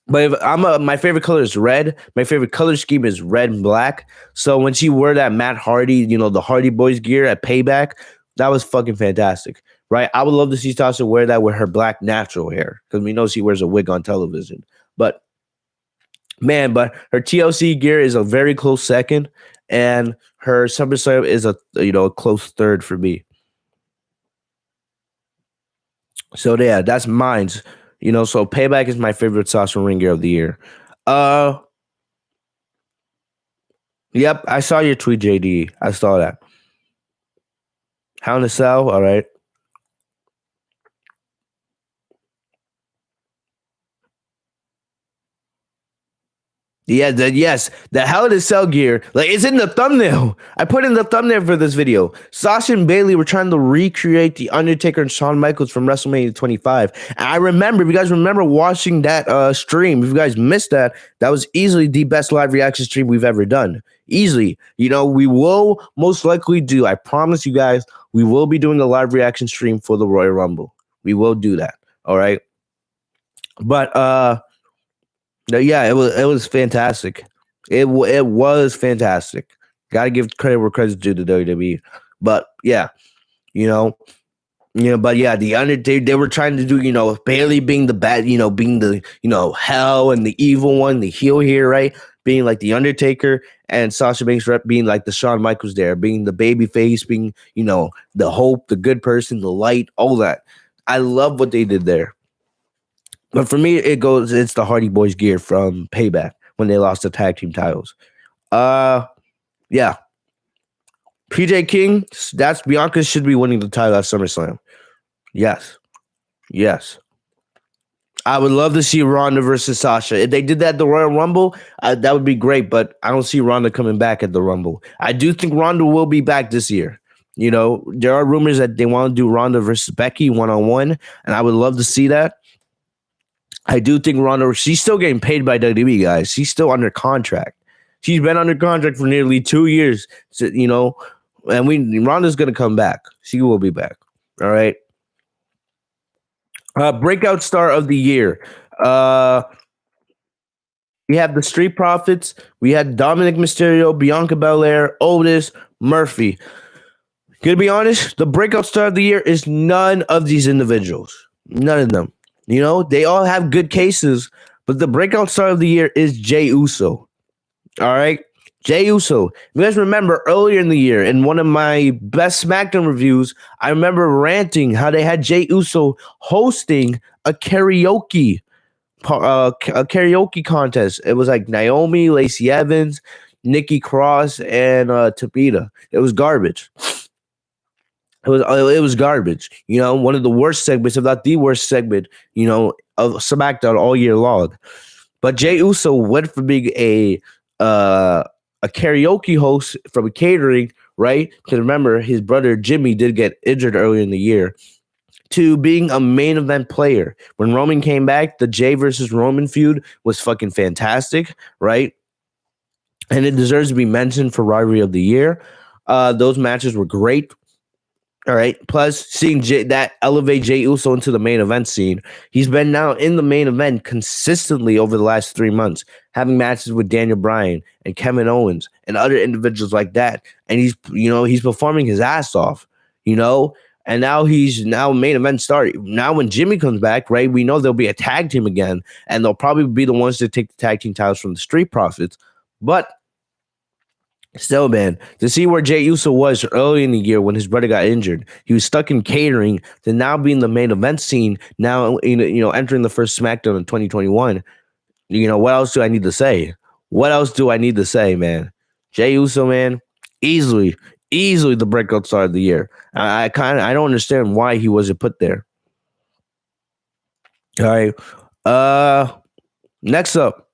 But if my favorite color is red. My favorite color scheme is red and black. So when she wore that Matt Hardy, the Hardy Boys gear at Payback, that was fucking fantastic, right? I would love to see Tasha wear that with her black natural hair because we know she wears a wig on television. But man, but her TLC gear is a very close second, and her SummerSlam is a close third for me. So yeah, that's mine. So Payback is my favorite Sasha ring gear of the year. Uh, yep, I saw your tweet, JD. I saw that. How in the Cell, all right. Yeah, the Hell in a Cell gear. Like, it's in the thumbnail. I put in the thumbnail for this video. Sasha and Bailey were trying to recreate the Undertaker and Shawn Michaels from WrestleMania 25. And I remember, if you guys remember watching that stream, if you guys missed that, that was easily the best live reaction stream we've ever done. Easily. We will most likely do, I promise you guys, we will be doing a live reaction stream for the Royal Rumble. We will do that. All right. But yeah, it was fantastic. It was fantastic. Got to give credit where credit's due to WWE. But yeah, you know, but yeah, the Undertaker, they were trying to do, Bailey being the bad, being the, hell and the evil one, the heel here, right? Being like the Undertaker, and Sasha Banks being like the Shawn Michaels there, being the baby face, being, the hope, the good person, the light, all that. I love what they did there. But for me, it's the Hardy Boys gear from Payback when they lost the tag team titles. Yeah. PJ King, that's Bianca should be winning the title at SummerSlam. Yes. I would love to see Ronda versus Sasha. If they did that at the Royal Rumble, that would be great, but I don't see Ronda coming back at the Rumble. I do think Ronda will be back this year. There are rumors that they want to do Ronda versus Becky one-on-one, and I would love to see that. I do think Ronda, she's still getting paid by WWE, guys. She's still under contract. She's been under contract for nearly 2 years, and Ronda's going to come back. She will be back. All right. Breakout star of the year. We have the Street Profits. We had Dominic Mysterio, Bianca Belair, Otis, Murphy. Gonna be honest, the breakout star of the year is none of these individuals. None of them. They all have good cases, but the breakout star of the year is Jey Uso. All right? Jey Uso. If you guys remember earlier in the year, in one of my best SmackDown reviews, I remember ranting how they had Jey Uso hosting a karaoke contest. It was like Naomi, Lacey Evans, Nikki Cross, and Tabitha. It was garbage. It was garbage. One of the worst segments, if not the worst segment, of SmackDown all year long. But Jey Uso went from being a karaoke host from catering, right? Because remember, his brother Jimmy did get injured earlier in the year, to being a main event player. When Roman came back, the Jey versus Roman feud was fucking fantastic, right? And it deserves to be mentioned for rivalry of the year. Those matches were great. All right. Plus, seeing that elevate Jey Uso into the main event scene. He's been now in the main event consistently over the last 3 months, having matches with Daniel Bryan and Kevin Owens and other individuals like that. And he's performing his ass off, and now he's main event star. Now when Jimmy comes back, right, we know there'll be a tag team again, and they'll probably be the ones to take the tag team titles from the Street Profits. But Still, man, to see where Jey Uso was early in the year when his brother got injured, he was stuck in catering. To now being the main event scene, now entering the first SmackDown in 2021. What else do I need to say? What else do I need to say, man? Jey Uso, man, easily, easily the breakout star of the year. I don't understand why he wasn't put there. All right. Next up,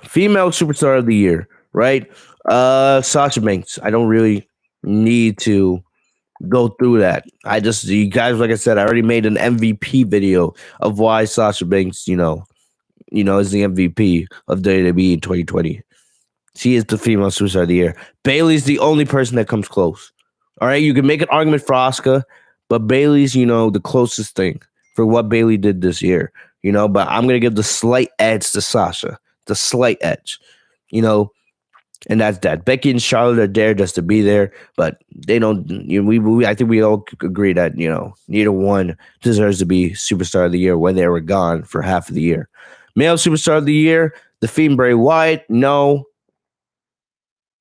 female superstar of the year, right? Sasha Banks. I don't really need to go through that. You guys, like I said, I already made an MVP video of why Sasha Banks, is the MVP of WWE in 2020. She is the female superstar of the year. Bayley's the only person that comes close. All right, you can make an argument for Asuka, but Bayley's, the closest thing for what Bayley did this year. But I'm gonna give the slight edge to Sasha, the slight edge. And that's that. Becky and Charlotte are there just to be there, but they don't. I think we all agree that neither one deserves to be superstar of the year when they were gone for half of the year. Male superstar of the year, the Fiend Bray Wyatt, no.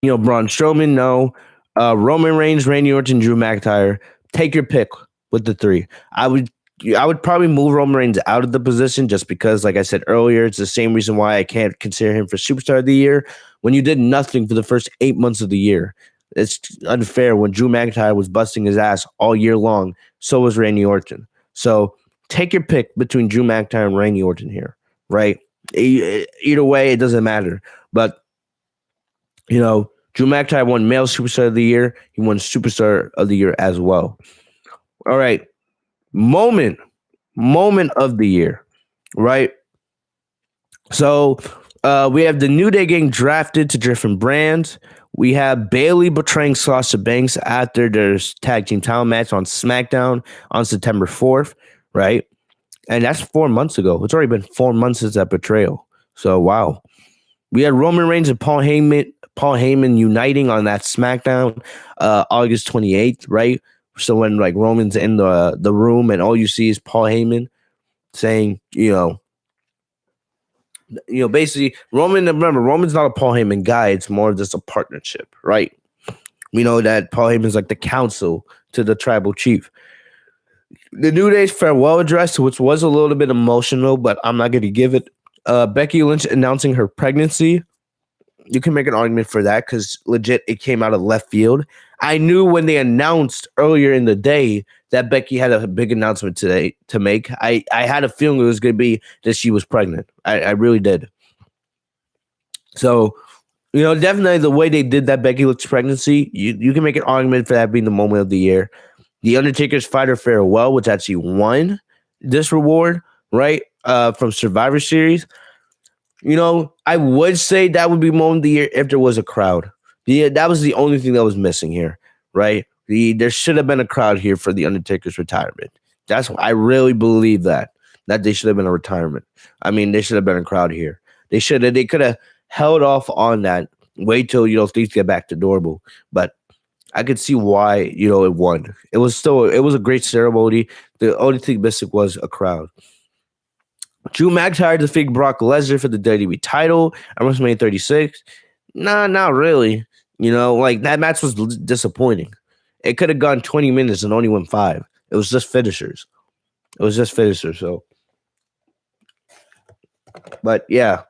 Braun Strowman, no. Roman Reigns, Randy Orton, Drew McIntyre. Take your pick with the three. I would probably move Roman Reigns out of the position just because, like I said earlier, it's the same reason why I can't consider him for superstar of the year. When you did nothing for the first 8 months of the year, it's unfair. When Drew McIntyre was busting his ass all year long, so was Randy Orton. So take your pick between Drew McIntyre and Randy Orton here, right? Either way, it doesn't matter. But, Drew McIntyre won Male Superstar of the Year. He won Superstar of the Year as well. All right. Moment of the year, right? So we have the New Day getting drafted to different brands. We have Bayley betraying Sasha Banks after their tag team title match on SmackDown on September 4th, right? And that's 4 months ago. It's already been 4 months since that betrayal. So, wow. We had Roman Reigns and Paul Heyman uniting on that SmackDown August 28th, right? So when Roman's in the room and all you see is Paul Heyman saying, basically Roman's not a Paul Heyman guy. It's more of just a partnership, right? We know that Paul Heyman's like the counsel to the tribal chief. The New Day's farewell address, which was a little bit emotional, but I'm not going to give it. Becky Lynch announcing her pregnancy. You can make an argument for that because legit, it came out of left field. I knew when they announced earlier in the day that Becky had a big announcement today to make. I had a feeling it was going to be that she was pregnant. I really did. So, definitely the way they did that Becky Lynch pregnancy, you can make an argument for that being the moment of the year. The Undertaker's Fighter Farewell, which actually won this reward, right, from Survivor Series. I would say that would be moment of the year if there was a crowd. Yeah, that was the only thing that was missing here, right? There should have been a crowd here for the Undertaker's retirement. I really believe that they should have been a retirement. I mean, there should have been a crowd here. They could have held off on that. Wait till things get back to normal. But I could see why it won. It was a great ceremony. The only thing missing was a crowd. Drew McIntyre defeated Brock Lesnar for the WWE title at WrestleMania 36. Nah, not really. That match was disappointing. It could have gone 20 minutes and only went 5. It was just finishers. So, but yeah.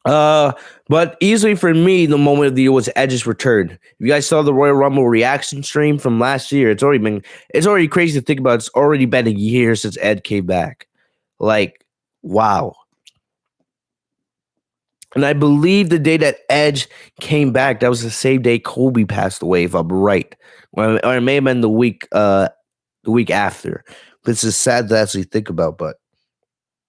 But easily for me, the moment of the year was Edge's return. If you guys saw the Royal Rumble reaction stream from last year, it's already crazy to think about. It's already been a year since Ed came back. Wow. And I believe the day that Edge came back, that was the same day Kobe passed away, if I'm right. Or it may have been the week after. This is sad to actually think about, but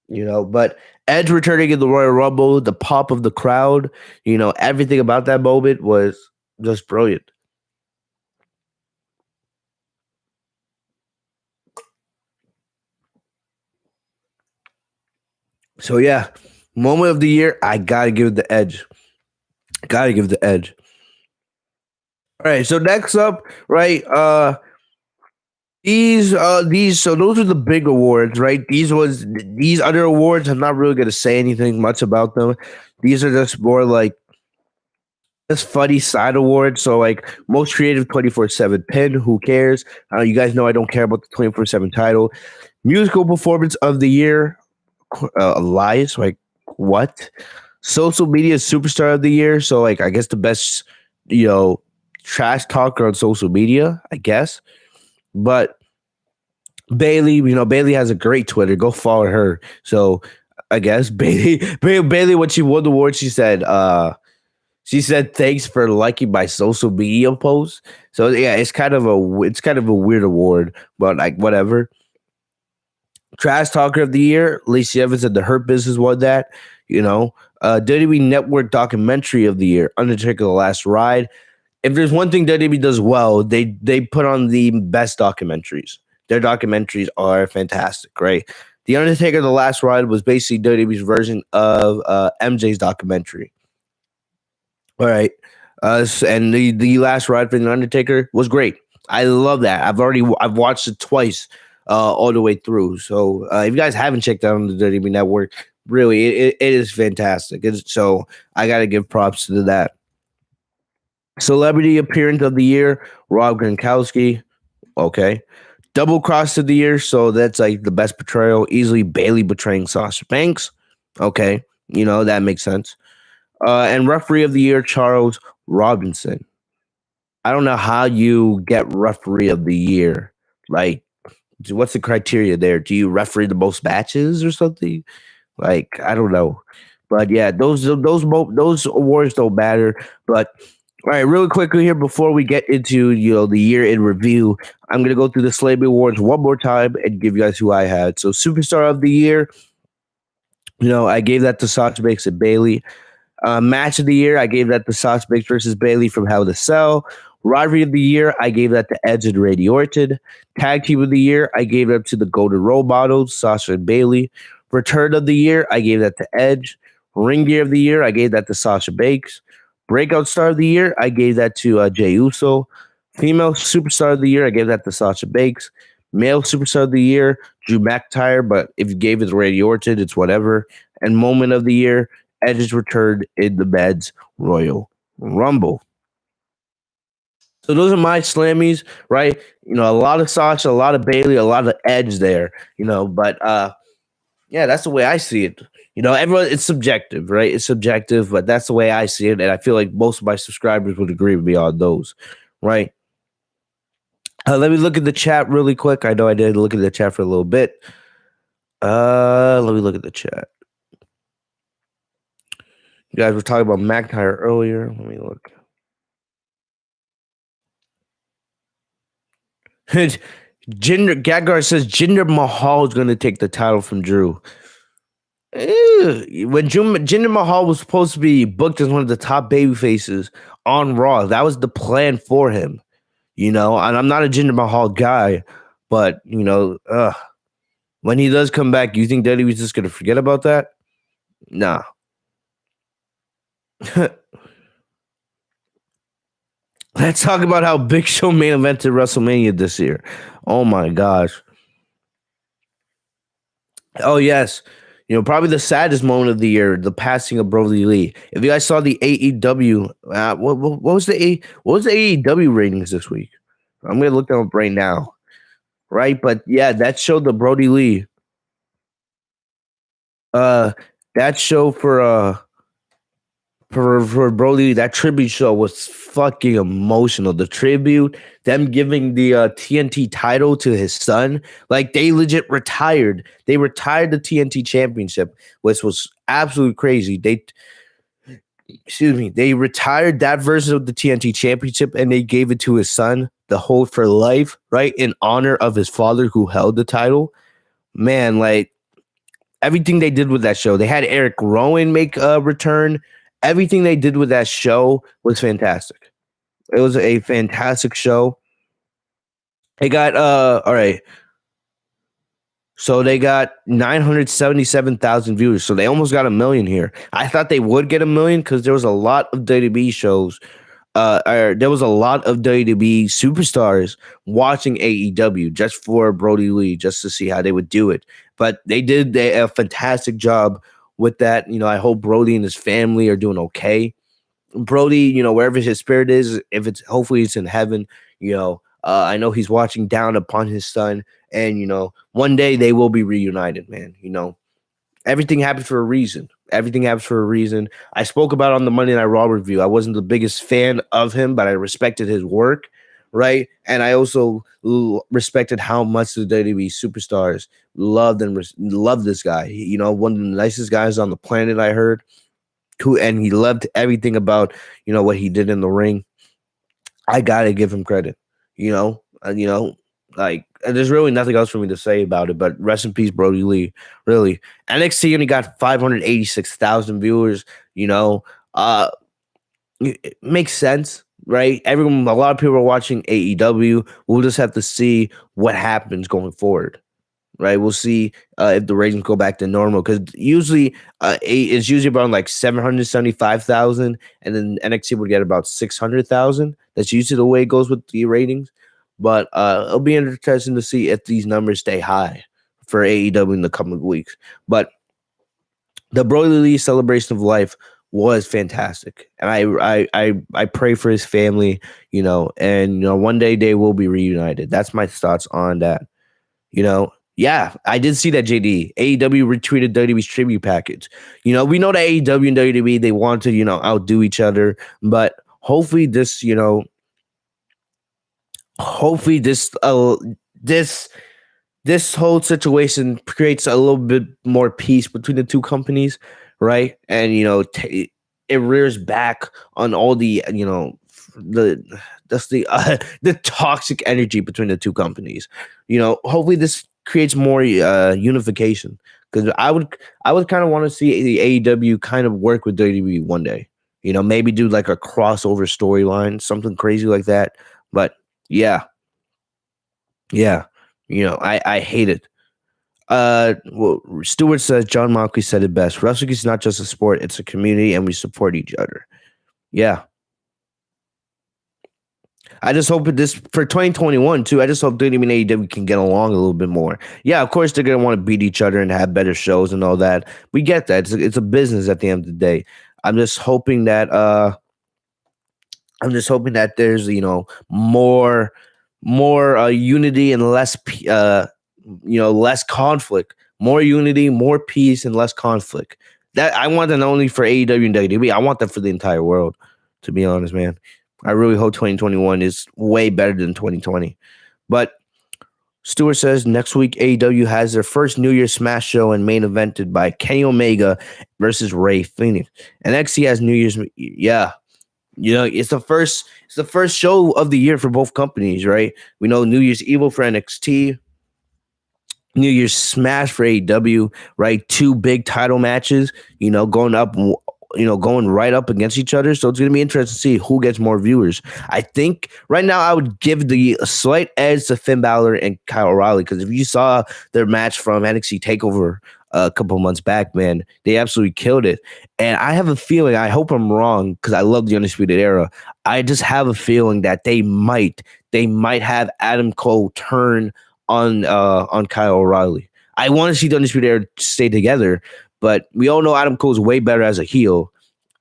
but Edge returning in the Royal Rumble, the pop of the crowd, everything about that moment was just brilliant. So yeah, moment of the year, I gotta give it the Edge. All right, so next up, right? These so those are the big awards, right? These other awards, I'm not really gonna say anything much about them. These are just more like This funny side award. So like most creative 24/7 pin. Who cares? You guys know I don't care about the 24/7 title. Musical performance of the year. Lies. Like what? Social media superstar of the year. So like I guess the best, you know, trash talker on social media. I guess, but Bailey, Bailey has a great Twitter. Go follow her. So I guess Bailey, when she won the award, she said thanks for liking my social media post. So yeah, it's kind of a weird award, but like whatever. Trash Talker of the Year, Lacey Evans and the Hurt Business won that. WWE Network Documentary of the Year, Undertaker: The Last Ride. If there's one thing WWE does well, they put on the best documentaries. Their documentaries are fantastic, right? The Undertaker: The Last Ride was basically WWE's version of MJ's documentary. All right. And the last ride for the Undertaker was great. I love that. I've watched it twice, all the way through. So if you guys haven't checked out on the WWE Network, really, it is fantastic. So I got to give props to that. Celebrity appearance of the year, Rob Gronkowski. Okay. Double cross of the year. So that's like the best portrayal. Easily Bailey betraying Sasha Banks. Okay. That makes sense. And referee of the year, Charles Robinson. I don't know how you get referee of the year. Like, what's the criteria there? Do you referee the most matches or something? Like, I don't know. But yeah, those awards don't matter. But all right, really quickly here before we get into the year in review, I'm gonna go through the Slammy Awards one more time and give you guys who I had. So Superstar of the Year, I gave that to Sasha Banks and Bailey. Match of the year, I gave that to Sasha Banks versus Bailey from Hell to Cell. Rivalry of the year, I gave that to Edge and Randy Orton. Tag team of the year, I gave that to the Golden Role Models, Sasha and Bailey. Return of the year, I gave that to Edge. Ring gear of the year, I gave that to Sasha Banks. Breakout star of the year, I gave that to Jey Uso. Female superstar of the year, I gave that to Sasha Banks. Male superstar of the year, Drew McIntyre, but if you gave it to Randy Orton, it's whatever. And moment of the year, Edge's return in the Men's Royal Rumble. So those are my Slammies, right? A lot of Sasha, a lot of Bailey, a lot of Edge there, but yeah, that's the way I see it. Everyone, it's subjective, right? It's subjective, but that's the way I see it. And I feel like most of my subscribers would agree with me on those, right? Let me look at the chat really quick. I know I did look at the chat for a little bit. Let me look at the chat. You guys were talking about McIntyre earlier. Let me look. Gagar says Jinder Mahal is going to take the title from Drew. When Jinder Mahal was supposed to be booked as one of the top baby faces on Raw, that was the plan for him. And I'm not a Jinder Mahal guy, but when he does come back, you think WWE's just going to forget about that? Nah. Let's talk about how Big Show main evented WrestleMania this year. Oh my gosh. Oh yes. Probably the saddest moment of the year, the passing of Brodie Lee. If you guys saw the AEW, what was the AEW ratings this week? I'm gonna look them up right now. Right, but yeah, that showed the Brodie Lee. That show for Brodie, that tribute show was fucking emotional. The tribute, them giving the TNT title to his son, like they legit retired. They retired the TNT championship, which was absolutely crazy. They retired that version of the TNT championship and they gave it to his son, the hold for life, right, in honor of his father who held the title. Man, like everything they did with that show, they had Eric Rowan make a return. Everything they did with that show was fantastic. It was a fantastic show. They got all right. So they got 977,000 viewers. So they almost got 1 million here. I thought they would get 1 million because there was a lot of WWE shows. There was a lot of WWE superstars watching AEW just for Brodie Lee, just to see how they would do it. But they did a fantastic job with that. I hope Brodie and his family are doing okay. Brodie, wherever his spirit is, if it's hopefully it's in heaven, I know he's watching down upon his son, and one day they will be reunited, man. Everything happens for a reason. Everything happens for a reason. I spoke about it on the Monday Night Raw review. I wasn't the biggest fan of him, but I respected his work, right? And I also respected how much the WWE superstars loved and loved this guy. One of the nicest guys on the planet, I heard. And he loved everything about what he did in the ring. I gotta give him credit. Like there's really nothing else for me to say about it. But rest in peace, Brodie Lee. Really, NXT only got 586,000 viewers. It makes sense, right? A lot of people are watching AEW. We'll just have to see what happens going forward. Right, we'll see if the ratings go back to normal, because usually it's usually around like 775,000, and then NXT would get about 600,000. That's usually the way it goes with the ratings. But it'll be interesting to see if these numbers stay high for AEW in the coming weeks. But the Brodie Lee celebration of life was fantastic, and I pray for his family, and one day they will be reunited. That's my thoughts on that. Yeah, I did see that, JD. AEW retweeted WWE's tribute package. We know that AEW and WWE, they want to, outdo each other, but hopefully this, this whole situation creates a little bit more peace between the two companies, right? And it rears back on all the the toxic energy between the two companies. Hopefully this creates more unification, because I would kind of want to see the AEW kind of work with WWE one day. Maybe do like a crossover storyline, something crazy like that. But yeah, I hate it. Well, Stewart says John Moxley said it best. Wrestling is not just a sport; it's a community, and we support each other. Yeah. I just hope this for 2021 too. I just hope WWE and AEW can get along a little bit more. Yeah, of course they're gonna want to beat each other and have better shows and all that. We get that. It's a business at the end of the day. I'm just hoping that there's more unity and less conflict. More unity, more peace, and less conflict. That I want that not only for AEW and WWE. I want that for the entire world. To be honest, man. I really hope 2021 is way better than 2020. But Stewart says next week AEW has their first New Year's Smash show and main evented by Kenny Omega versus Rey Fenix. And NXT has New Year's. Yeah, it's the first show of the year for both companies, right? We know New Year's Evil for NXT, New Year's Smash for AEW, right? Two big title matches, going right up against each other. So it's going to be interesting to see who gets more viewers. I think right now I would give the slight edge to Finn Balor and Kyle O'Reilly, because if you saw their match from NXT TakeOver a couple months back, man, they absolutely killed it. And I have a feeling, I hope I'm wrong, because I love the Undisputed Era. I just have a feeling that they might have Adam Cole turn on Kyle O'Reilly. I want to see the Undisputed Era stay together, but we all know Adam Cole's way better as a heel.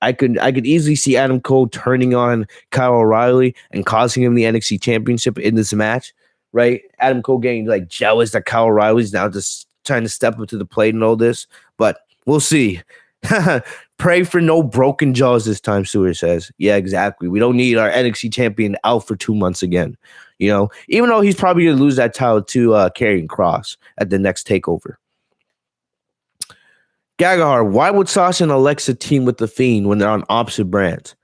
I could easily see Adam Cole turning on Kyle O'Reilly and costing him the NXT Championship in this match, right? Adam Cole getting like jealous that Kyle O'Reilly's now just trying to step up to the plate and all this, but we'll see. Pray for no broken jaws this time, Stewart says. Yeah, exactly. We don't need our NXT champion out for 2 months again. Even though he's probably going to lose that title to Karrion Kross at the next TakeOver. Gagahar, why would Sasha and Alexa team with The Fiend when they're on opposite brands?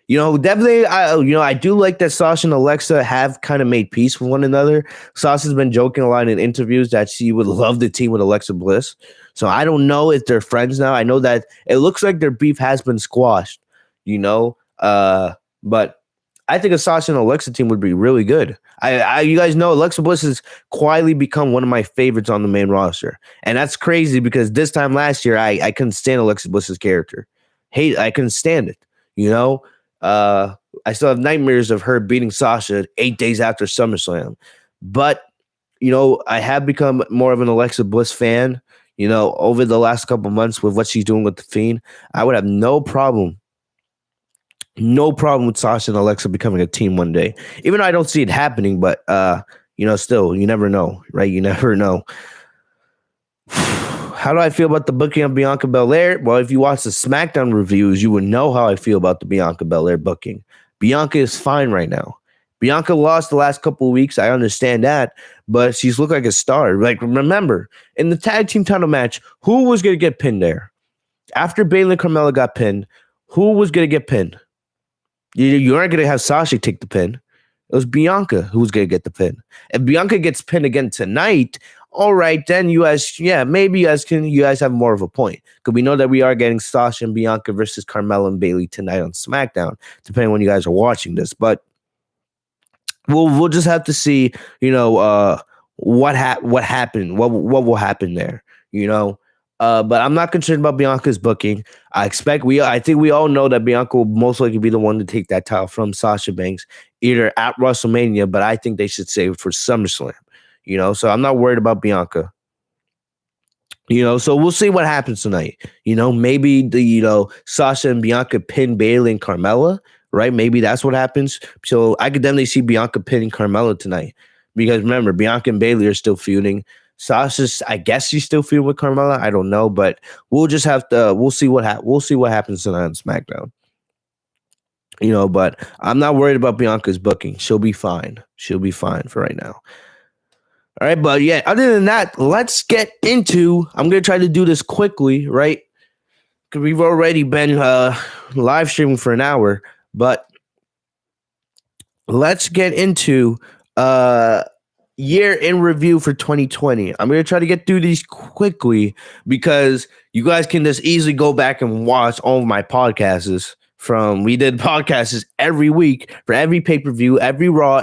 Definitely, I do like that Sasha and Alexa have kind of made peace with one another. Sasha's been joking a lot in interviews that she would love to team with Alexa Bliss. So I don't know if they're friends now. I know that it looks like their beef has been squashed, but I think a Sasha and Alexa team would be really good. You guys know Alexa Bliss has quietly become one of my favorites on the main roster. And that's crazy because this time last year, I couldn't stand Alexa Bliss's character. I couldn't stand it, I still have nightmares of her beating Sasha 8 days after SummerSlam. But, I have become more of an Alexa Bliss fan, over the last couple months with what she's doing with The Fiend. I would have no problem No problem with Sasha and Alexa becoming a team one day. Even though I don't see it happening, but still, you never know, right? You never know. How do I feel about the booking of Bianca Belair? Well, if you watch the SmackDown reviews, you would know how I feel about the Bianca Belair booking. Bianca is fine right now. Bianca lost the last couple of weeks. I understand that, but she's looked like a star. Like, remember, in the tag team title match, who was going to get pinned there? After Bayley and Carmella got pinned, who was going to get pinned? You aren't going to have Sasha take the pin. It was Bianca who was going to get the pin. If Bianca gets pinned again tonight, all right, then you guys, maybe you guys have more of a point. Because we know that we are getting Sasha and Bianca versus Carmella and Bayley tonight on SmackDown, depending on when you guys are watching this. But we'll just have to see, what happened, what will happen there, But I'm not concerned about Bianca's booking. I think we all know that Bianca will most likely be the one to take that title from Sasha Banks, either at WrestleMania, but I think they should save it for SummerSlam. So I'm not worried about Bianca. So we'll see what happens tonight. Maybe Sasha and Bianca pin Bayley and Carmella, right? Maybe that's what happens. So I could definitely see Bianca pinning Carmella tonight. Because remember, Bianca and Bayley are still feuding. Sasha's, I guess she's still feuding with Carmella. I don't know, but we'll just have to. We'll see what happens tonight on SmackDown. But I'm not worried about Bianca's booking. She'll be fine. She'll be fine for right now. All right, but yeah, other than that, let's get into. I'm gonna try to do this quickly, right? Because we've already been live streaming for an hour, but let's get into year in review for 2020. I'm going to try to get through these quickly because you guys can just easily go back and watch all of my podcasts we did podcasts every week for every pay-per-view, every Raw,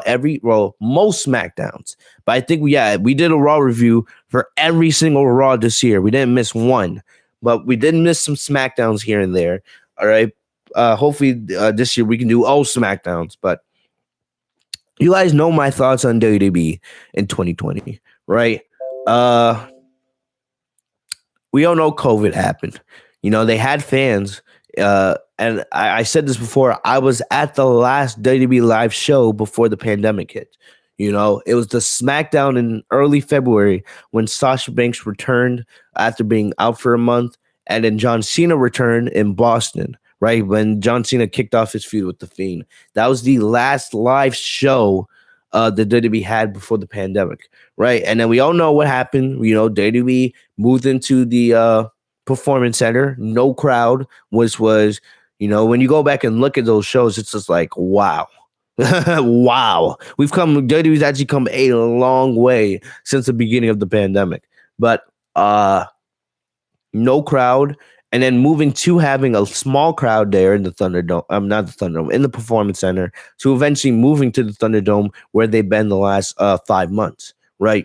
most SmackDowns. But I think we did a Raw review for every single Raw this year. We didn't miss one, but we did miss some SmackDowns here and there. All right. Hopefully this year we can do all SmackDowns, but you guys know my thoughts on WWE in 2020, right? We all know COVID happened. They had fans, and I said this before. I was at the last WWE live show before the pandemic hit. It was the SmackDown in early February when Sasha Banks returned after being out for a month, and then John Cena returned in Boston. Right when John Cena kicked off his feud with The Fiend. That was the last live show that WWE had before the pandemic, right? And then we all know what happened. WWE moved into the Performance Center, no crowd, which was, when you go back and look at those shows, it's just like, wow. Wow. WWE's actually come a long way since the beginning of the pandemic. But no crowd. And then moving to having a small crowd there in the Thunderdome, not the Thunderdome, in the Performance Center, to eventually moving to the Thunderdome where they've been the last 5 months, right?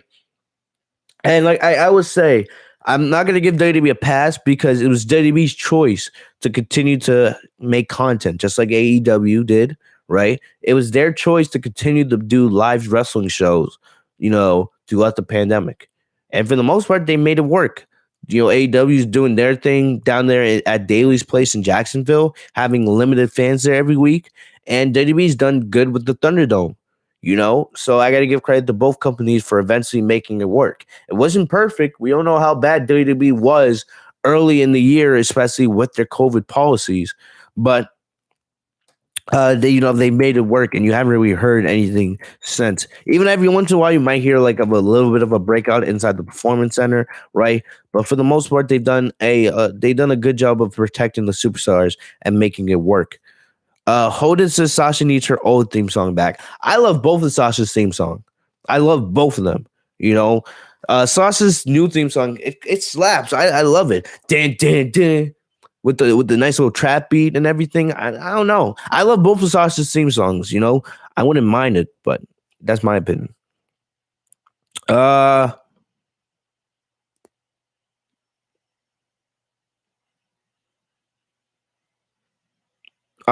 And like I would say, I'm not going to give WWE a pass because it was WWE's choice to continue to make content, just like AEW did, right? It was their choice to continue to do live wrestling shows, throughout the pandemic. And for the most part, they made it work. AEW's doing their thing down there at Daly's Place in Jacksonville, having limited fans there every week. And WWE's done good with the Thunderdome, So I got to give credit to both companies for eventually making it work. It wasn't perfect. We don't know how bad WWE was early in the year, especially with their COVID policies. But they made it work, and you haven't really heard anything since. Even every once in a while, you might hear like of a little bit of a breakout inside the Performance Center, right? But for the most part, they've done a good job of protecting the superstars and making it work. Hoden says Sasha needs her old theme song back. I love both of Sasha's theme song. I love both of them. Sasha's new theme song, it slaps. I love it. Dan dan dan. With the nice little trap beat and everything. I don't know. I love both of Sasha's theme songs, I wouldn't mind it, but that's my opinion. Oh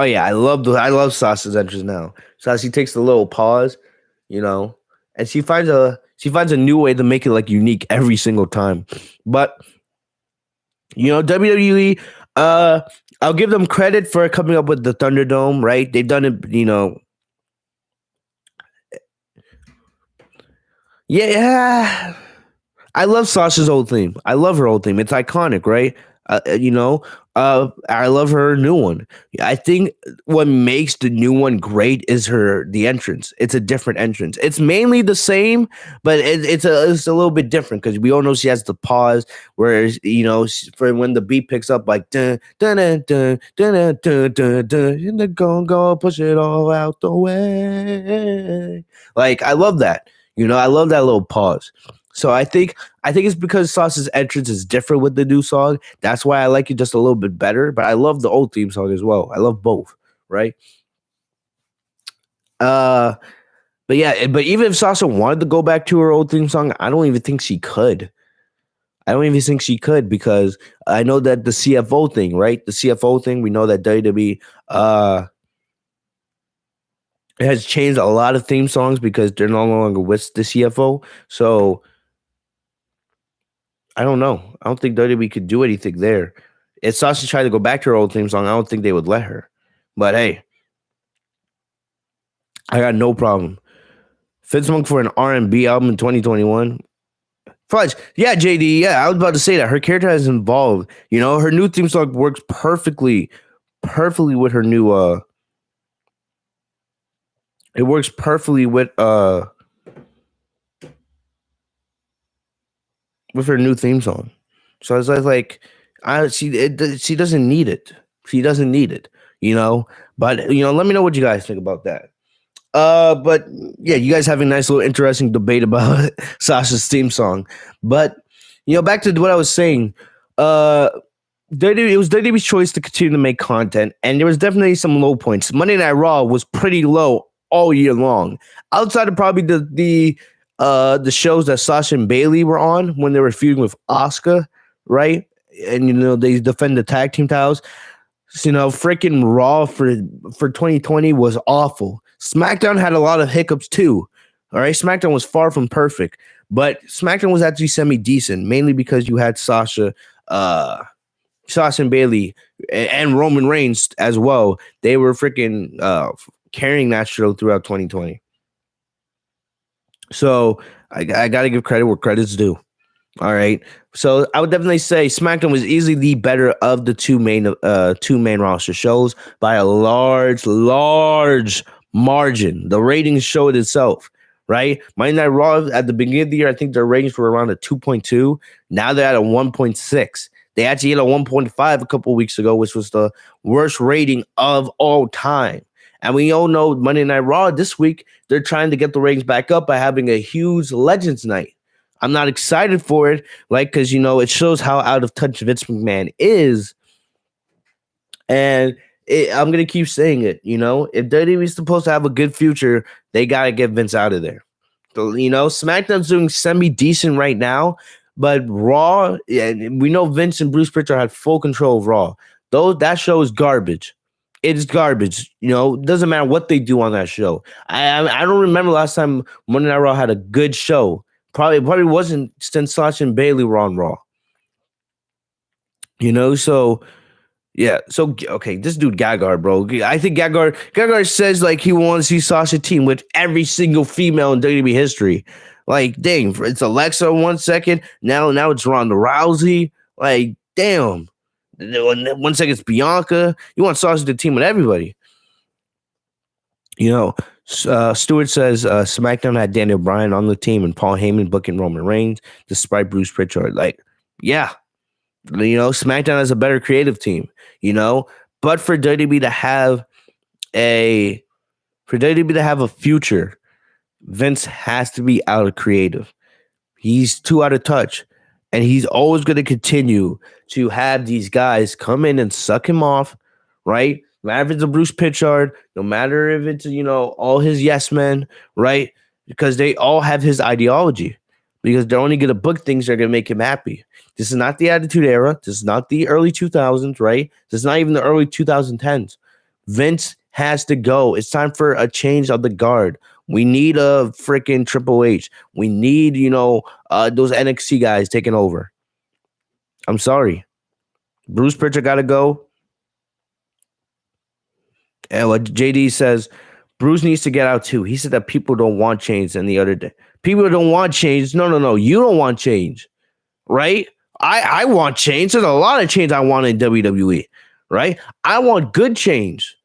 yeah, I love Sasha's entrance now. Sasha takes the little pause, and she finds a new way to make it like unique every single time. But WWE, I'll give them credit for coming up with the Thunderdome, right? They've done it, Yeah. I love Sasha's old theme. I love her old theme. It's iconic, right? I love her new one. I think what makes the new one great is the entrance. It's a different entrance. It's mainly the same, but it's a little bit different because we all know she has the pause, whereas for when the beat picks up like dun dun dun dun dun dun dun dun, in the go push it all out the way. Like I love that. I love that little pause. So I think it's because Sauce's entrance is different with the new song. That's why I like it just a little bit better. But I love the old theme song as well. I love both, right? Uh, but yeah, but even if Sasha wanted to go back to her old theme song, I don't even think she could. I don't even think she could because I know that the CFO thing, right? The CFO thing, we know that WWE has changed a lot of theme songs because they're no longer with the CFO. So I don't know. I don't think WWE could do anything there. If Sasha tried to go back to her old theme song, I don't think they would let her. But hey, I got no problem. Fitzmonk for an R&B album in 2021. Fudge. Yeah, JD. Yeah, I was about to say that. Her character has evolved. Her new theme song works perfectly with her new it works perfectly with her new theme song. So I was like, she doesn't need it. She doesn't need it, But let me know what you guys think about that. But yeah, you guys have a nice little interesting debate about Sasha's theme song. But back to what I was saying. It was WWE's choice to continue to make content, and there was definitely some low points. Monday Night Raw was pretty low all year long, outside of probably the shows that Sasha and Bailey were on when they were feuding with Asuka, right? And they defend the tag team titles. So, freaking Raw for 2020 was awful. SmackDown had a lot of hiccups too. All right, SmackDown was far from perfect, but SmackDown was actually semi decent, mainly because you had Sasha and Bailey and Roman Reigns as well. They were freaking carrying that show throughout 2020. So I got to give credit where credit's due. All right. So I would definitely say SmackDown was easily the better of the two main roster shows by a large margin. The ratings show it itself, right? Monday Night Raw at the beginning of the year, I think their ratings were around a 2.2. Now they're at a 1.6. They actually hit a 1.5 a couple weeks ago, which was the worst rating of all time. And we all know Monday Night Raw this week, they're trying to get the ratings back up by having a huge Legends Night. I'm not excited for it, because it shows how out of touch Vince McMahon is. And I'm gonna keep saying it. If WWE is supposed to have a good future, they gotta get Vince out of there. So, SmackDown's doing semi decent right now, but Raw, and we know Vince and Bruce Pritchard had full control of Raw. Though that show is garbage. It is garbage. It doesn't matter what they do on that show. I don't remember last time Monday Night Raw had a good show. Probably wasn't since Sasha and Bailey were on Raw. So yeah. So okay, this dude Gagar, bro. I think Gagar says like he wants to see Sasha team with every single female in WWE history. Like, dang, it's Alexa 1 second. Now it's Ronda Rousey. Like, damn. 1 second it's Bianca. You want Sasha to team with everybody. Stewart says SmackDown had Daniel Bryan on the team and Paul Heyman booking Roman Reigns despite Bruce Pritchard. Like, yeah, SmackDown has a better creative team. But for WWE to have a future, Vince has to be out of creative. He's too out of touch, and he's always going to continue to have these guys come in and suck him off, right? No matter if it's a Bruce Pritchard, no matter if it's, all his yes men, right? Because they all have his ideology. Because they're only going to book things that are going to make him happy. This is not the Attitude Era. This is not the early 2000s, right? This is not even the early 2010s. Vince has to go. It's time for a change of the guard. We need a freaking Triple H. We need, those NXT guys taking over. I'm sorry. Bruce Pritchard got to go. And what JD says, Bruce needs to get out too. He said that people don't want change. And the other day, people don't want change. No. You don't want change, right? I want change. There's a lot of change I want in WWE, right? I want good change,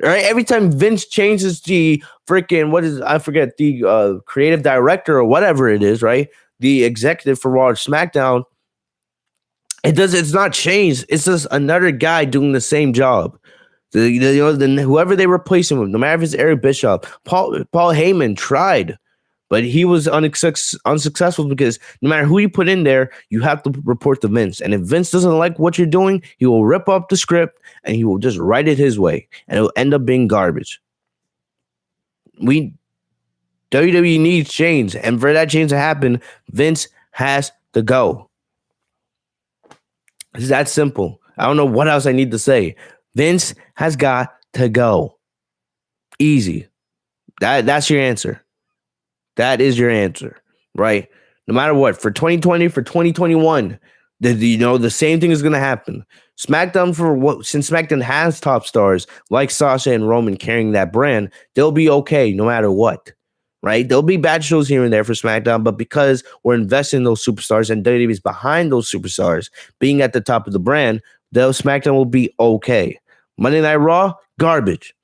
right? Every time Vince changes the freaking, I forget, the creative director or whatever it is, right? The executive for Raw or SmackDown, it's not change. It's just another guy doing the same job. Whoever they replace him with, no matter if it's Eric Bischoff, Paul Heyman tried, but he was unsuccessful because no matter who you put in there, you have to report to Vince. And if Vince doesn't like what you're doing, he will rip up the script and he will just write it his way, and it will end up being garbage. WWE needs change, and for that change to happen, Vince has to go. It's that simple. I don't know what else I need to say. Vince has got to go. Easy. That's your answer. That is your answer, right? No matter what, for 2020, for 2021, the same thing is going to happen. SmackDown, since SmackDown has top stars like Sasha and Roman carrying that brand, they'll be okay no matter what, right? There'll be bad shows here and there for SmackDown, but because we're investing in those superstars and WWE is behind those superstars being at the top of the brand, SmackDown will be okay. Monday Night Raw, garbage.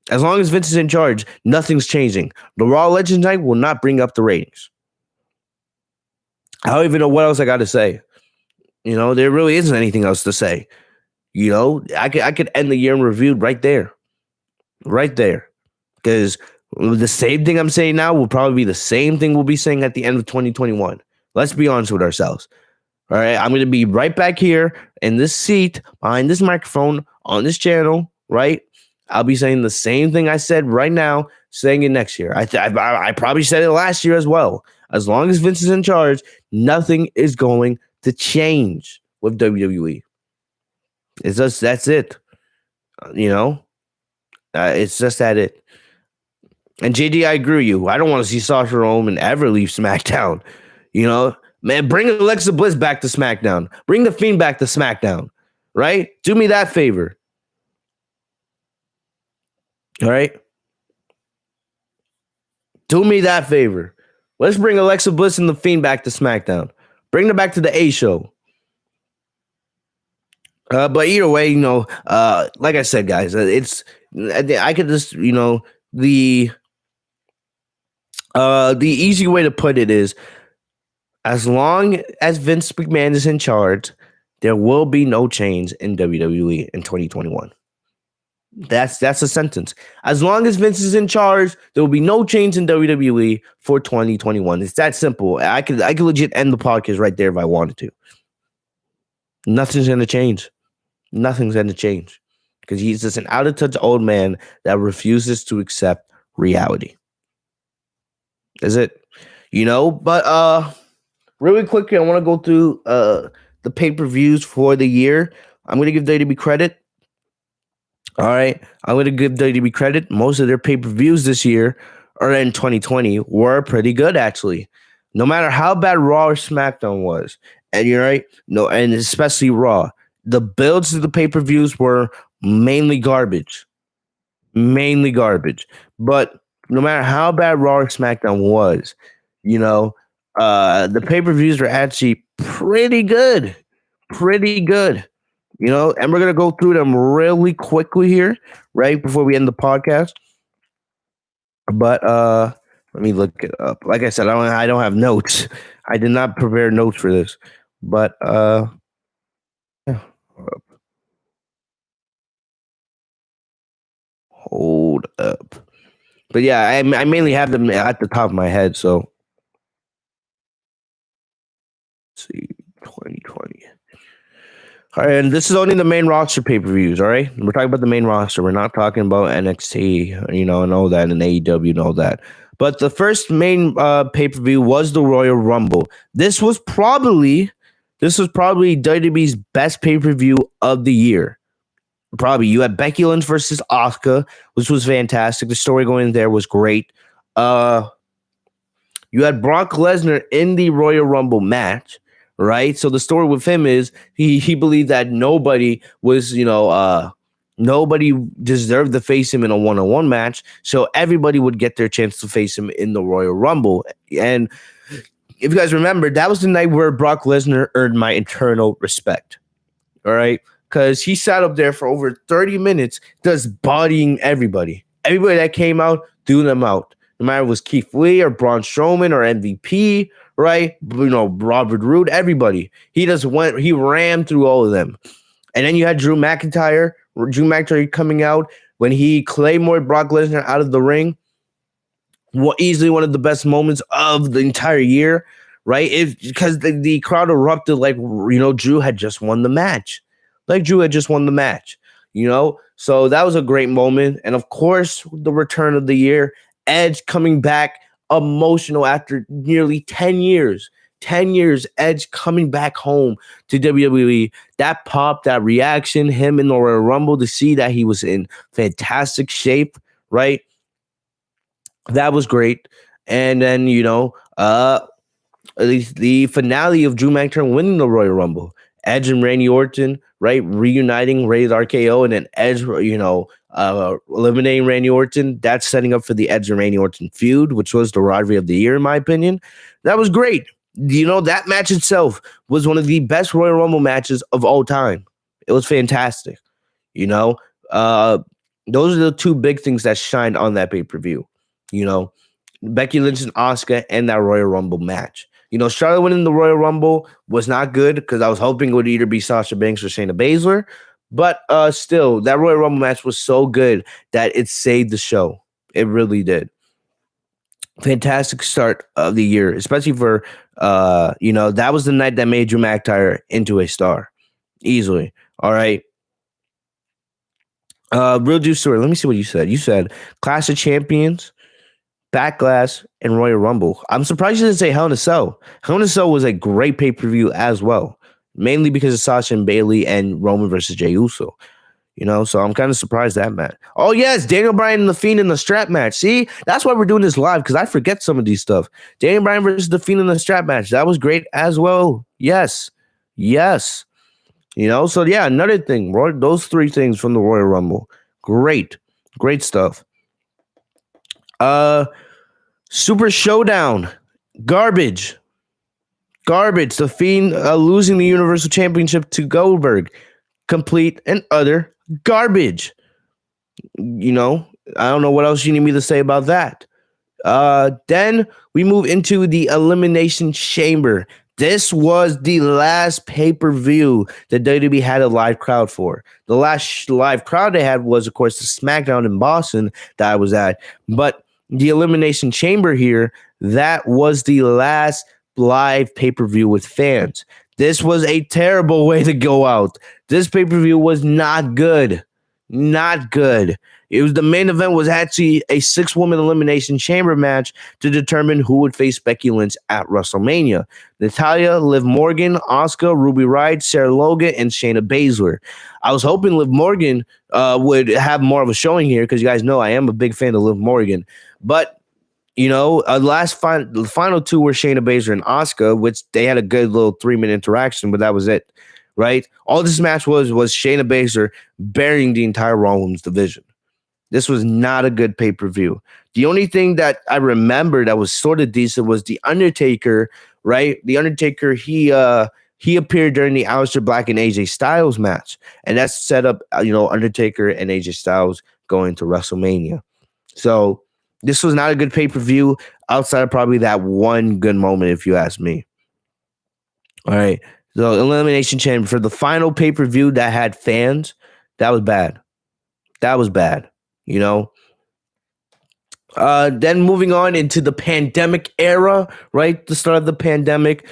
As long as Vince is in charge, nothing's changing. The Raw Legends night will not bring up the ratings. I don't even know what else I got to say. There really isn't anything else to say. I could end the year in review right there. Right there. Because the same thing I'm saying now will probably be the same thing we'll be saying at the end of 2021. Let's be honest with ourselves. All right, I'm going to be right back here in this seat, behind this microphone, on this channel, right? I'll be saying the same thing I said right now, saying it next year. I probably said it last year as well. As long as Vince is in charge, nothing is going to change with WWE. That's it. It's just that it. And JD, I agree with you. I don't want to see Sasha Roman ever leave SmackDown. Man, bring Alexa Bliss back to SmackDown. Bring The Fiend back to SmackDown. Right? Do me that favor. All right? Do me that favor. Let's bring Alexa Bliss and The Fiend back to SmackDown. Bring them back to the A show. But either way, like I said, guys, I could just, the easy way to put it is, as long as Vince McMahon is in charge, there will be no change in WWE in 2021. That's a sentence. As long as Vince is in charge, there will be no change in WWE for 2021. It's that simple. I could legit end the podcast right there if I wanted to. Nothing's going to change. Nothing's going to change because he's just an out of touch old man that refuses to accept reality. Is it? But really quickly, I want to go through the pay-per-views for the year. I'm going to give WWE credit. All right. I'm going to give WWE credit. Most of their pay-per-views this year, or in 2020, were pretty good, actually. No matter how bad Raw or SmackDown was. And you're right. No, and especially Raw. The builds to the pay-per-views were mainly garbage. Mainly garbage. But no matter how bad Raw or SmackDown was, the pay-per-views were actually pretty good. Pretty good. And we're going to go through them really quickly here, right, before we end the podcast. But let me look it up. Like I said, I don't have notes. I did not prepare notes for this. But yeah. Hold up. But yeah, I mainly have them at the top of my head, so let's see, 2020. All right, and this is only the main roster pay-per-views, all right? We're talking about the main roster. We're not talking about NXT, and all that, and AEW and all that. But the first main pay-per-view was the Royal Rumble. This was probably WWE's best pay-per-view of the year. Probably. You had Becky Lynch versus Asuka, which was fantastic. The story going in there was great. You had Brock Lesnar in the Royal Rumble match, right? So the story with him is he believed that nobody was, Nobody deserved to face him in a one-on-one match, so everybody would get their chance to face him in the Royal Rumble. And if you guys remember, that was the night where Brock Lesnar earned my eternal respect. All right, because he sat up there for over 30 minutes just bodying everybody. Everybody that came out, threw them out. No matter if it was Keith Lee or Braun Strowman or MVP, right? Robert Roode, everybody. He ran through all of them. And then you had Drew McIntyre coming out when he Claymored Brock Lesnar out of the ring. Easily one of the best moments of the entire year, right? Because the crowd erupted like, Drew had just won the match. So that was a great moment. And of course, the return of the year, Edge coming back emotional after nearly 10 years. 10 years, Edge coming back home to WWE. That pop, that reaction, him in the Royal Rumble, to see that he was in fantastic shape, right? That was great. And then, the finale of Drew McIntyre winning the Royal Rumble. Edge and Randy Orton, right? Reuniting Ray's RKO, and then Edge, eliminating Randy Orton. That's setting up for the Edge and Randy Orton feud, which was the rivalry of the year, in my opinion. That was great. That match itself was one of the best Royal Rumble matches of all time. It was fantastic. Those are the two big things that shined on that pay-per-view. Becky Lynch and Asuka and that Royal Rumble match. Charlotte winning the Royal Rumble was not good because I was hoping it would either be Sasha Banks or Shayna Baszler. But still, that Royal Rumble match was so good that it saved the show. It really did. Fantastic start of the year, especially for, that was the night that made Drew McIntyre into a star. Easily. All right. Real Juice Story. Let me see what you said. You said Clash of Champions, Backlash, and Royal Rumble. I'm surprised you didn't say Hell in a Cell. Hell in a Cell was a great pay-per-view as well, mainly because of Sasha and Bayley and Roman versus Jey Uso. So I'm kind of surprised that match. Oh, yes, Daniel Bryan and The Fiend in the strap match. See, that's why we're doing this live, because I forget some of these stuff. Daniel Bryan versus The Fiend in the strap match. That was great as well. Yes. So yeah, another thing. Those three things from the Royal Rumble. Great stuff. Super Showdown. Garbage. The Fiend losing the Universal Championship to Goldberg. Complete and utter garbage. I don't know what else you need me to say about that. Then we move into the Elimination Chamber. This was the last pay-per-view that WWE had a live crowd for. The last live crowd they had was, of course, the SmackDown in Boston that I was at. But the Elimination Chamber here, that was the last live pay-per-view with fans. This was a terrible way to go out. This pay-per-view was not good. The main event was actually a 6-woman elimination chamber match to determine who would face Becky Lynch at WrestleMania. Natalya, Liv Morgan, Asuka, Ruby Riott, Sarah Logan, and Shayna Baszler. I was hoping Liv Morgan would have more of a showing here, because you guys know I am a big fan of Liv Morgan. But the final two were Shayna Baszler and Asuka, which they had a good little 3-minute interaction, but that was it, right? All this match was Shayna Baszler burying the entire Raw Women's division. This was not a good pay-per-view. The only thing that I remember that was sort of decent was The Undertaker, right? The Undertaker, he appeared during the Aleister Black and AJ Styles match, and that's set up, Undertaker and AJ Styles going to WrestleMania. So this was not a good pay-per-view outside of probably that one good moment, if you ask me. All right. So Elimination Chamber for the final pay-per-view that had fans, that was bad. Then moving on into the pandemic era, right? The start of the pandemic,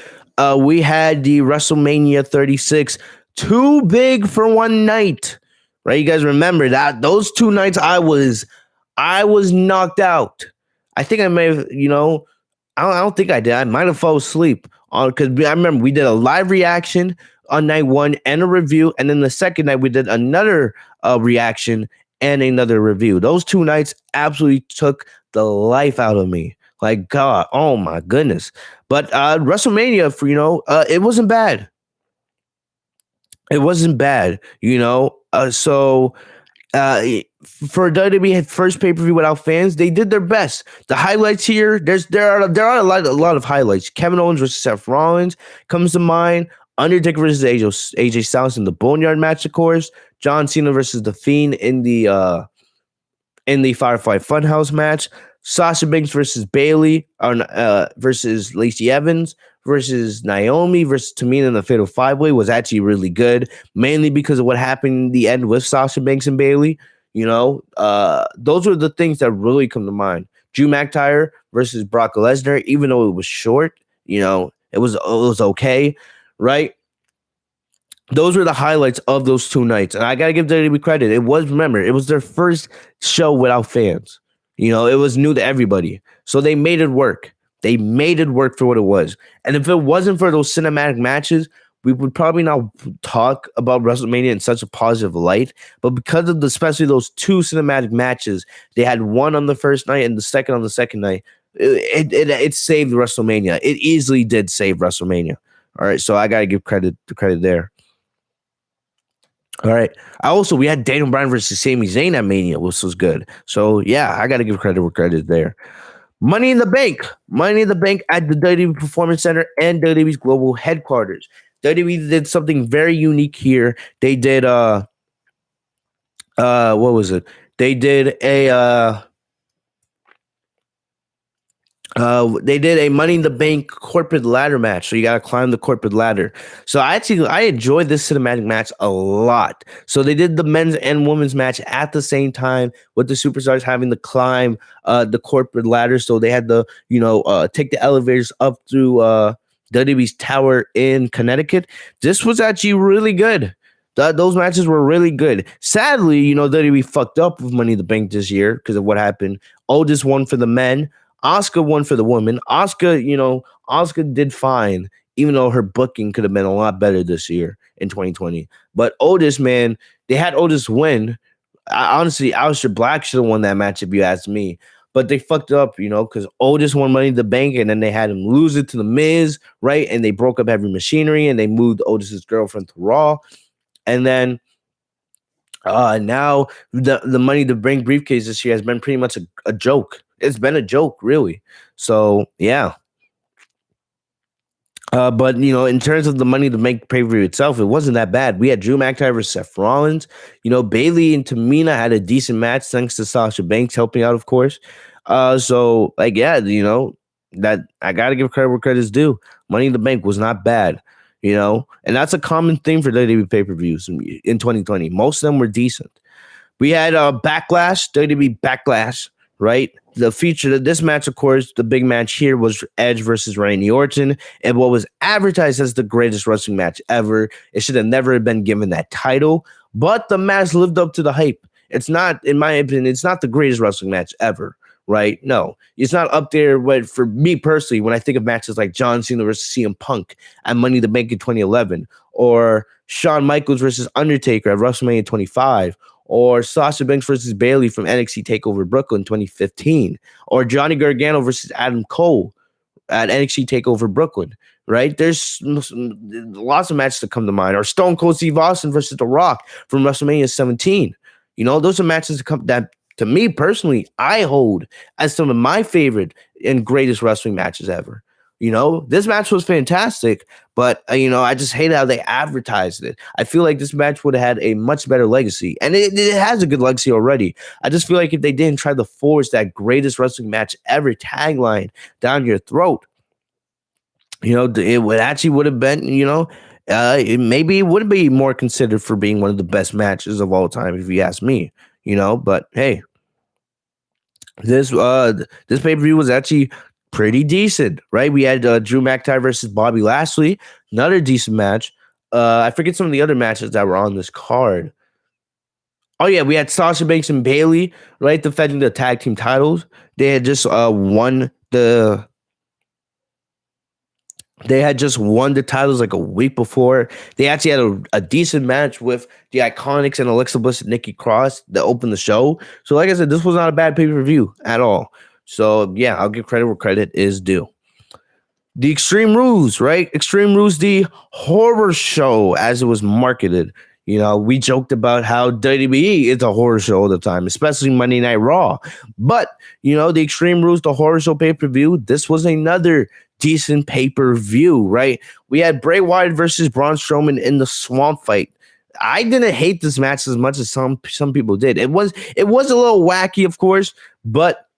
we had the WrestleMania 36, too big for one night, right? You guys remember that? Those 2 nights I was knocked out. I think I may have, I don't think I did. I might have fallen asleep because I remember we did a live reaction on night 1 and a review. And then the second night we did another reaction and another review. Those 2 nights absolutely took the life out of me. Like, God, oh my goodness. But WrestleMania, it wasn't bad. So For WWE first pay per view without fans, they did their best. The highlights here, there are a lot of highlights. Kevin Owens versus Seth Rollins comes to mind. Undertaker versus AJ Styles in the Boneyard match, of course. John Cena versus The Fiend in the Firefly Funhouse match. Sasha Banks versus Bailey versus Lacey Evans versus Naomi versus Tamina in the Fatal 5-Way was actually really good, mainly because of what happened in the end with Sasha Banks and Bailey. Those were the things that really come to mind. Drew McIntyre versus Brock Lesnar, even though it was short, it was okay, right? Those were the highlights of those 2 nights. And I got to give WWE credit. It was their first show without fans. It was new to everybody. So they made it work. They made it work for what it was. And if it wasn't for those cinematic matches, we would probably not talk about WrestleMania in such a positive light. But because of especially those 2 cinematic matches, they had one on the first night and the second on the second night. It saved WrestleMania. It easily did save WrestleMania. All right, so I got to give credit there. All right. We had Daniel Bryan versus Sami Zayn at Mania, which was good. So yeah, I got to give credit where credit there. Money in the Bank at the WWE Performance Center and WWE's global headquarters. WWE did something very unique here. They did what was it? They did a Money in the Bank corporate ladder match. So you got to climb the corporate ladder. So I enjoyed this cinematic match a lot. So they did the men's and women's match at the same time with the superstars having to climb the corporate ladder. So they had to, take the elevators up through WWE's tower in Connecticut. This was actually really good. Those matches were really good. Sadly, WWE fucked up with Money in the Bank this year because of what happened. Otis won for the men. Oscar won for the women. Oscar did fine, even though her booking could have been a lot better this year in 2020. But Otis, man, they had Otis win. Honestly, Aleister Black should have won that match if you ask me. But they fucked up, because Otis won Money in the Bank, and then they had him lose it to The Miz, right? And they broke up Heavy Machinery, and they moved Otis's girlfriend to Raw. And then now the Money in the Bank briefcase this year has been pretty much a joke. It's been a joke, really. So, yeah. But, in terms of the Money to Make pay-per-view itself, it wasn't that bad. We had Drew McIntyre versus Seth Rollins. Bailey and Tamina had a decent match thanks to Sasha Banks helping out, of course. So, that I got to give credit where credit's due. Money in the Bank was not bad, and that's a common thing for WWE pay-per-views in 2020. Most of them were decent. We had Backlash, WWE Backlash, right? The feature of this match, of course, the big match here was Edge versus Randy Orton, and what was advertised as the greatest wrestling match ever. It should have never been given that title, but the match lived up to the hype. It's not, in my opinion, it's not the greatest wrestling match ever, right? No, it's not up there. But for me personally, when I think of matches like John Cena versus CM Punk at Money in the Bank in 2011, or Shawn Michaels versus Undertaker at WrestleMania 25, or Sasha Banks versus Bailey from NXT TakeOver Brooklyn 2015, or Johnny Gargano versus Adam Cole at NXT TakeOver Brooklyn, right? There's lots of matches that come to mind, or Stone Cold Steve Austin versus The Rock from WrestleMania 17. Those are matches that to me personally, I hold as some of my favorite and greatest wrestling matches ever. This match was fantastic, but, I just hate how they advertised it. I feel like this match would have had a much better legacy, and it has a good legacy already. I just feel like if they didn't try to force that greatest wrestling match ever tagline down your throat, it would have been, maybe it would be more considered for being one of the best matches of all time, if you ask me, but hey, this pay-per-view was actually pretty decent, right? We had Drew McIntyre versus Bobby Lashley, another decent match. I forget some of the other matches that were on this card. Oh yeah, we had Sasha Banks and Bailey, right, defending the tag team titles. They had just won the titles like a week before. They actually had a decent match with the Iconics and Alexa Bliss and Nikki Cross that opened the show. So like I said, this was not a bad pay-per-view at all. So, yeah, I'll give credit where credit is due. The Extreme Rules, right? Extreme Rules, the horror show as it was marketed. You know, we joked about how WWE is a horror show all the time, especially Monday Night Raw. But, you know, the Extreme Rules, the horror show pay-per-view, this was another decent pay-per-view, right? We had Bray Wyatt versus Braun Strowman in the Swamp Fight. I didn't hate this match as much as some people did. It was a little wacky, of course, but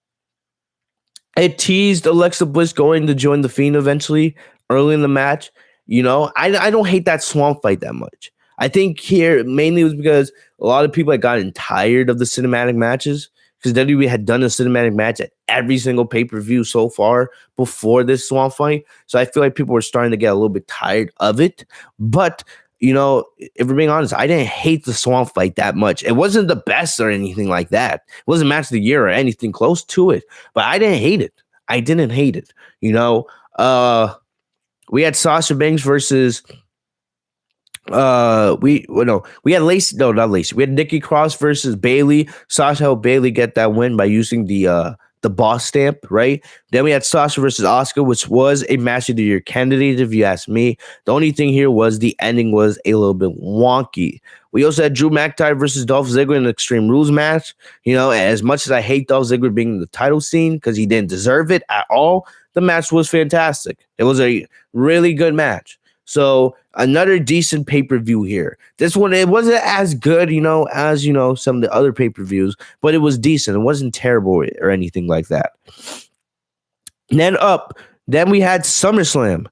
it teased Alexa Bliss going to join the Fiend eventually early in the match. You know, I don't hate that Swamp Fight that much. I think here mainly was because a lot of people had gotten tired of the cinematic matches because WWE had done a cinematic match at every single pay-per-view so far before this Swamp Fight. So I feel like people were starting to get a little bit tired of it. But, you know, if we're being honest, I didn't hate the Swamp Fight that much. It wasn't the best or anything like that. It wasn't match of the year or anything close to it. But I didn't hate it. I didn't hate it. You know, we had Sasha Banks versus we had Lacey. No, not Lacey. We had Nikki Cross versus Bayley. Sasha helped Bayley get that win by using the boss stamp, right? Then we had Sasha versus Asuka, which was a match of the year candidate, if you ask me. The only thing here was the ending was a little bit wonky. We also had Drew McIntyre versus Dolph Ziggler in an Extreme Rules match. You know, as much as I hate Dolph Ziggler being in the title scene because he didn't deserve it at all, the match was fantastic. It was a really good match. So another decent pay-per-view here. This one, it wasn't as good, you know, as, you know, some of the other pay-per-views, but it was decent. It wasn't terrible or anything like that. Then we had SummerSlam.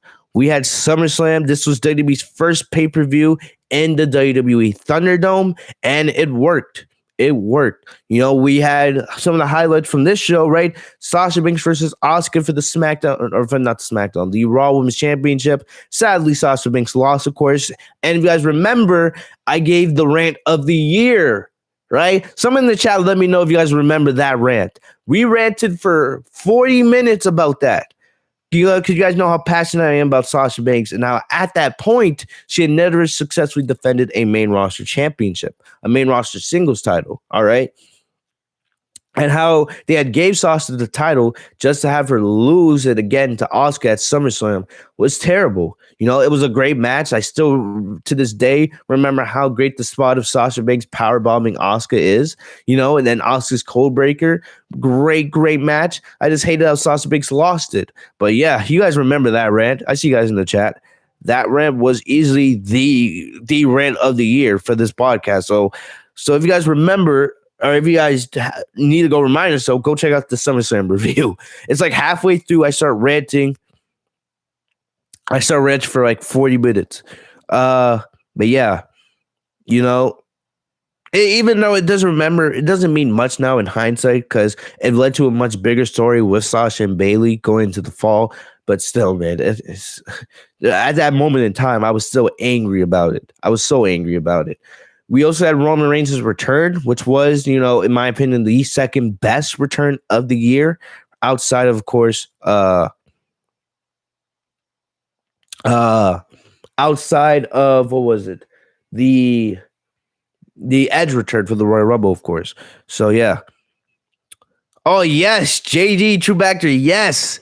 This was WWE's first pay-per-view in the WWE Thunderdome, and it worked. It worked. You know, we had some of the highlights from this show, right? Sasha Banks versus Asuka for the SmackDown, or for not the SmackDown, the Raw Women's Championship. Sadly, Sasha Banks lost, of course. And if you guys remember, I gave the rant of the year, right? Someone in the chat, let me know if you guys remember that rant. We ranted for 40 minutes about that. Because you guys know how passionate I am about Sasha Banks, and now at that point, she had never successfully defended a main roster championship, a main roster singles title. All right. And how they had gave Sasha the title just to have her lose it again to Asuka at SummerSlam was terrible. You know, it was a great match. I still, to this day, remember how great the spot of Sasha Banks powerbombing Asuka is, you know, and then Asuka's cold breaker. Great match. I just hated how Sasha Banks lost it. But yeah, you guys remember that rant. I see you guys in the chat. That rant was easily the rant of the year for this podcast. So if you guys remember, or if you guys need to go remind yourself, go check out the SummerSlam review. It's like halfway through, I start ranting for like 40 minutes. But yeah, you know, even though it doesn't mean much now in hindsight because it led to a much bigger story with Sasha and Bayley going into the fall. But still, man, it's at that moment in time, I was still angry about it. I was so angry about it. We also had Roman Reigns' return, which was, you know, in my opinion, the second best return of the year, outside of course, outside of what was it, the Edge return for the Royal Rumble, of course. So yeah. Oh yes, JD True Factor, yes.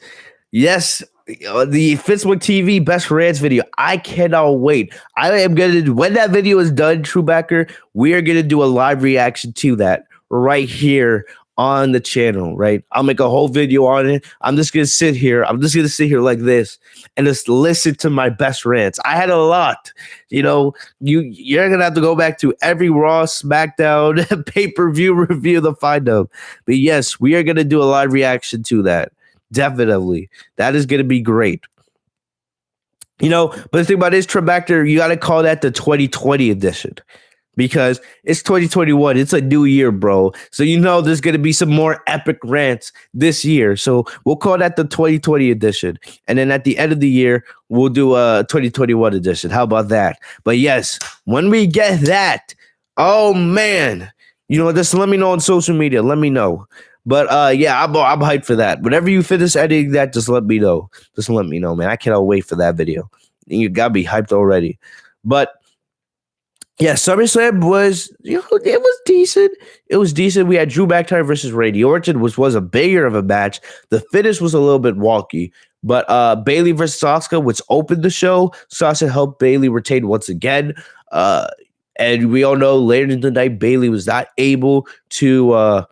The Fitzmonk TV best rants video. I cannot wait. I am gonna, when that video is done, Truebacker, we are gonna do a live reaction to that right here on the channel. Right, I'll make a whole video on it. I'm just gonna sit here like this and just listen to my best rants. I had a lot. You know, you're gonna have to go back to every Raw, SmackDown pay-per-view review to find them. But yes, we are gonna do a live reaction to that. Definitely. That is going to be great. You know, but the thing about this, Trebactor, you got to call that the 2020 edition because it's 2021. It's a new year, bro. So, you know, there's going to be some more epic rants this year. So we'll call that the 2020 edition. And then at the end of the year, we'll do a 2021 edition. How about that? But yes, when we get that, oh, man, you know, just let me know on social media. Let me know. But yeah, I'm hyped for that. Whenever you finish editing that, just let me know. Just let me know, man. I cannot wait for that video. You gotta be hyped already. But yeah, SummerSlam was, you know, it was decent. It was decent. We had Drew McIntyre versus Randy Orton, which was a bigger of a match. The finish was a little bit wonky. But Bayley versus Asuka, which opened the show. Sasha helped Bayley retain once again. And we all know later in the night, Bailey was not able to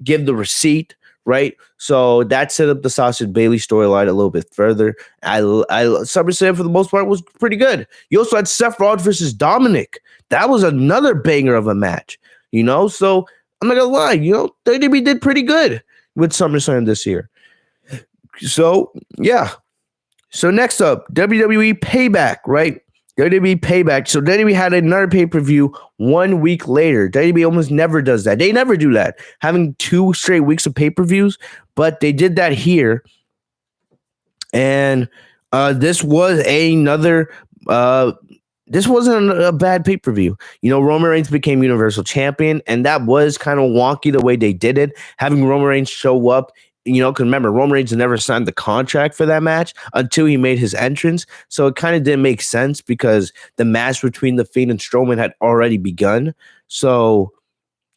give the receipt, right? So that set up the Sasha and Bailey storyline a little bit further. SummerSlam for the most part was pretty good. You also had Seth Rollins versus Dominic. That was another banger of a match, So I'm not gonna lie, WWE did pretty good with SummerSlam this year. So yeah. So next up, WWE Payback, right? WWE Payback. So WWE had another pay-per-view 1 week later. WWE almost never does that. They never do that, having 2 straight weeks of pay-per-views, but they did that here. And this was this wasn't a bad pay-per-view. Roman Reigns became Universal Champion, and that was kind of wonky the way they did it, having Roman Reigns show up. Because remember, Roman Reigns never signed the contract for that match until he made his entrance. So it kind of didn't make sense because the match between The Fiend and Strowman had already begun. So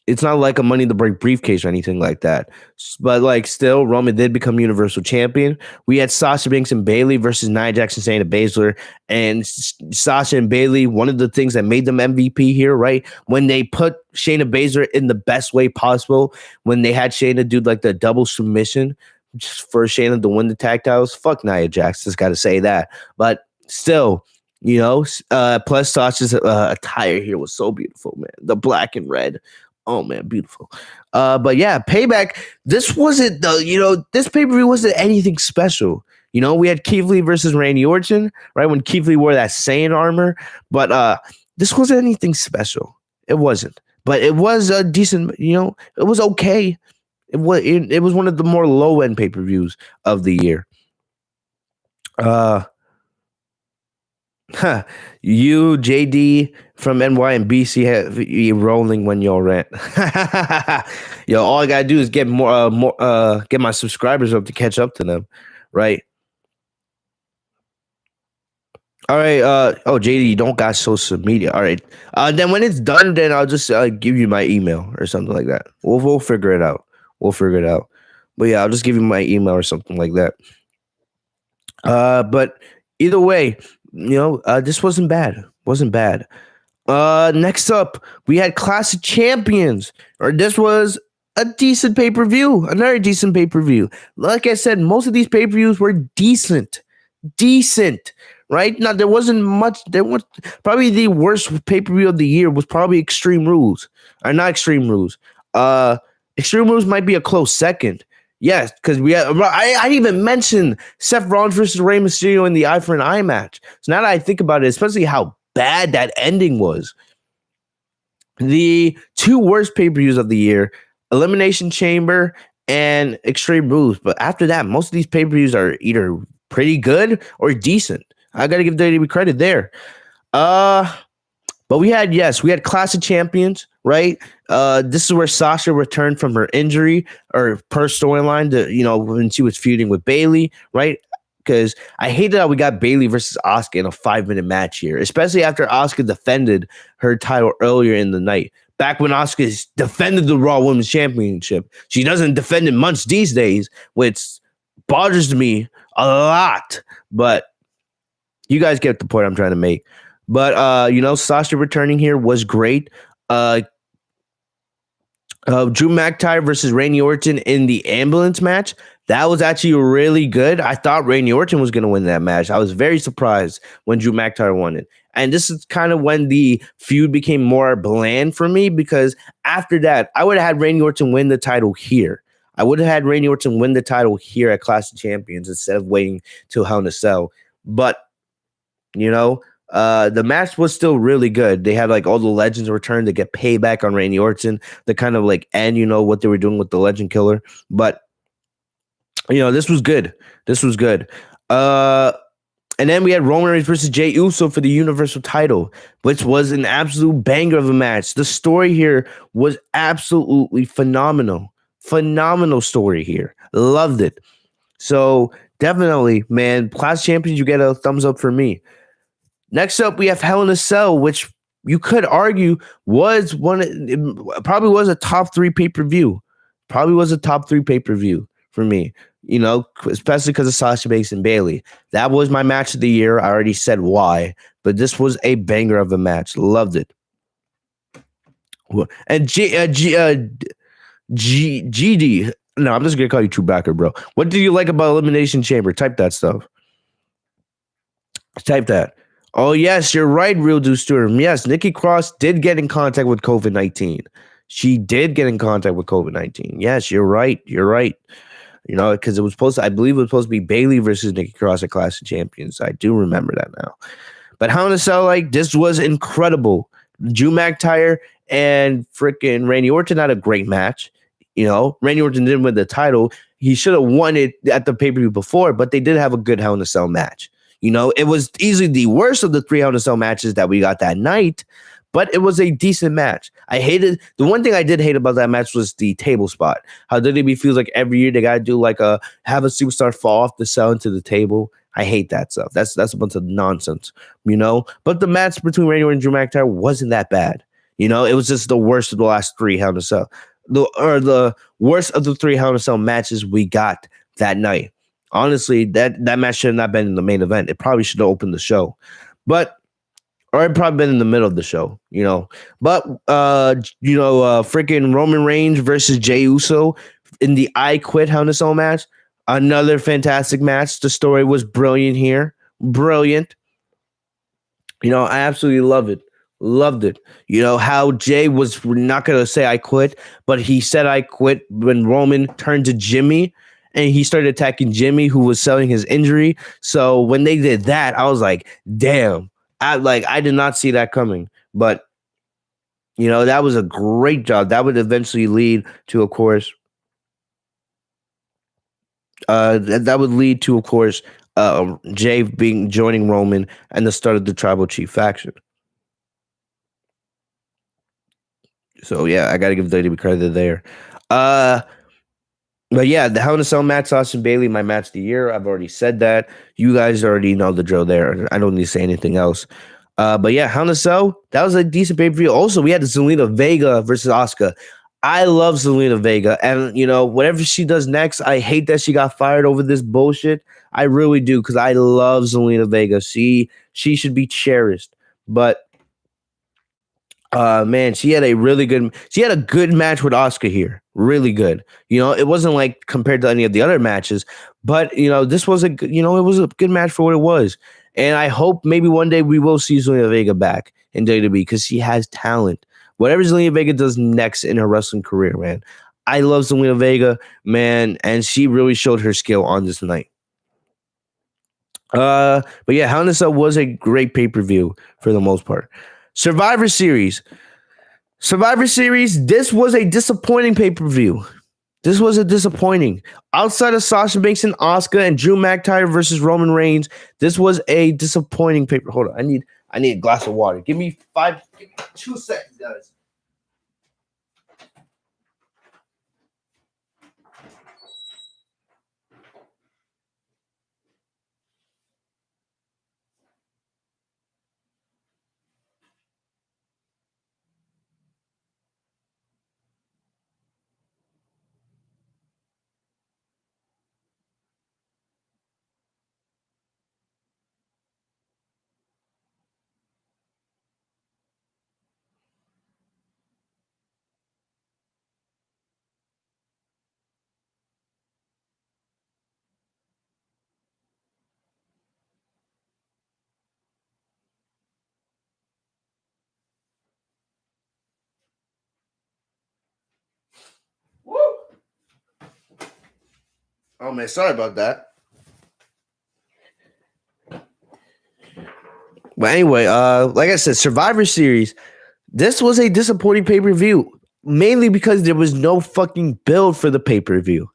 it's not like a Money in the Bank briefcase or anything like that. But still, Roman did become Universal Champion. We had Sasha Banks and Bayley versus Nia Jax and Shayna Baszler. And Sasha and Bayley, one of the things that made them MVP here, right? When they put Shayna Baszler in the best way possible, when they had Shayna do the double submission just for Shayna to win the tag titles. Fuck Nia Jax, just got to say that. But still, plus Sasha's attire here was so beautiful, man. The black and red. Oh man, beautiful. But yeah, Payback. This wasn't this pay-per-view wasn't anything special. We had Keith Lee versus Randy Orton, right? When Keith Lee wore that Saiyan armor, but this wasn't anything special. It wasn't. But it was a decent, it was okay. It was one of the more low-end pay-per-views of the year. You, JD from NY and BC have you rolling when y'all rant. All I gotta do is get get my subscribers up to catch up to them, right? All right. JD, you don't got social media. All right. Then when it's done, then I'll just give you my email or something like that. We'll figure it out. But yeah, I'll just give you my email or something like that. But either way, this wasn't bad. Next up, we had Clash of Champions, or this was a decent pay-per-view, another decent pay-per-view. Like I said, most of these pay-per-views were decent, right? Now, there wasn't much. There was probably the worst pay-per-view of the year was probably Extreme Rules, or not Extreme Rules. Extreme Rules might be a close second. Yes, because I didn't even mention Seth Rollins versus Rey Mysterio in the eye for an eye match. So now that I think about it, especially how bad that ending was, the 2 worst pay-per-views of the year, Elimination Chamber and Extreme Rules. But after that, most of these pay-per-views are either pretty good or decent. I got to give WWE credit there. But we had Clash of Champions, right? This is where Sasha returned from her injury or per storyline to, when she was feuding with Bayley, right? Because I hated how we got Bayley versus Asuka in a 5-minute match here, especially after Asuka defended her title earlier in the night. Back when Asuka defended the Raw Women's Championship. She doesn't defend it much these days, which bothers me a lot. But you guys get the point I'm trying to make. But, Sasha returning here was great. Drew McIntyre versus Randy Orton in the ambulance match. That was actually really good. I thought Randy Orton was going to win that match. I was very surprised when Drew McIntyre won it. And this is kind of when the feud became more bland for me, because after that, I would have had Randy Orton win the title here. I would have had Randy Orton win the title here at Clash of Champions instead of waiting till Hell in a Cell. But, the match was still really good. They had all the legends return to get payback on Randy Orton, the kind of end, what they were doing with the Legend Killer. But, this was good. And then we had Roman Reigns versus Jey Uso for the Universal title, which was an absolute banger of a match. The story here was absolutely phenomenal. Phenomenal story here. Loved it. So definitely, man, Clash Champions, you get a thumbs up for me. Next up, we have Hell in a Cell, which you could argue probably was a top 3 pay-per-view. For me, especially because of Sasha Banks and Bayley. That was my match of the year. I already said why, but this was a banger of a match. Loved it. And GD. No, I'm just gonna call you Chewbacca, bro. What do you like about Elimination Chamber? Type that stuff. Type that. Oh yes, you're right, Real Do Sturm. Yes, Nikki Cross did get in contact with COVID-19. She did get in contact with COVID-19. Yes, you're right. You're right. You know, because it was supposed to, I believe it was supposed to be Bayley versus Nikki Cross at Clash of Champions. I do remember that now. But Hell in a Cell, like, this was incredible. Drew McIntyre and freaking Randy Orton had a great match. You know, Randy Orton didn't win the title. He should have won it at the pay-per-view before, but they did have a good Hell in a Cell match. You know, it was easily the worst of the 3 Hell in a Cell matches that we got that night, but it was a decent match. I hated, the one thing I did hate about that match was the table spot. How WWE feels like every year they got to do like have a superstar fall off the cell into the table. I hate that stuff. That's a bunch of nonsense, you know? But the match between Randy Orton and Drew McIntyre wasn't that bad. You know, it was just the worst of the last 3 Hell in a Cell. The worst of the 3 Hell in a Cell matches we got that night. Honestly, that match should have not been in the main event. It probably should have opened the show. Or it probably been in the middle of the show, you know. But freaking Roman Reigns versus Jey Uso in the I Quit Hell in a Cell match. Another fantastic match. The story was brilliant here. Brilliant. You know, I absolutely love it. Loved it. You know, how Jay was not going to say I quit, but he said I quit when Roman turned to Jimmy and he started attacking Jimmy, who was selling his injury. So when they did that, I was like, damn. I did not see that coming. But, you know, that was a great job. That would eventually lead to, of course, Jay joining Roman and the start of the Tribal Chief faction. So yeah, I gotta give WWE credit there. But yeah, the Hell in a Cell match, Austin Bailey, my match of the year. I've already said that. You guys already know the drill there. I don't need to say anything else. But yeah, Hell in a Cell, that was a decent pay-per-view. Also, we had Zelina Vega versus Asuka. I love Zelina Vega, and you know, whatever she does next, I hate that she got fired over this bullshit. I really do, because I love Zelina Vega. She should be cherished. But man, she had a good match with Asuka here. Really good. You know, it wasn't like compared to any of the other matches, but you know, this was it was a good match for what it was. And I hope maybe one day we will see Zelina Vega back in WWE because she has talent. Whatever Zelina Vega does next in her wrestling career, man. I love Zelina Vega, man, and she really showed her skill on this night. But yeah, Hell in a Cell was a great pay-per-view for the most part. Survivor Series, this was a disappointing pay-per-view. This was a disappointing. Outside of Sasha Banks and Asuka and Drew McIntyre versus Roman Reigns, this was a disappointing paper. Hold on, I need a glass of water. Give me 2 seconds, guys. Woo! Oh man, sorry about that. But anyway, like I said, Survivor Series, this was a disappointing pay-per-view, mainly because there was no fucking build for the pay-per-view.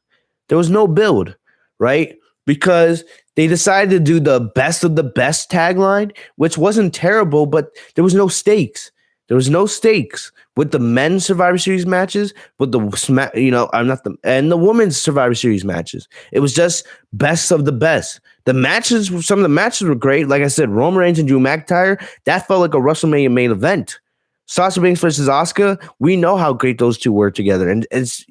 There was no build, right? Because they decided to do the best of the best tagline, which wasn't terrible, but there was no stakes. There was no stakes with the men's Survivor Series matches, with the and the women's Survivor Series matches. It was just best of the best. The matches, some of the matches were great. Like I said, Roman Reigns and Drew McIntyre, that felt like a WrestleMania main event. Sasha Banks versus Asuka, we know how great those two were together. And it's,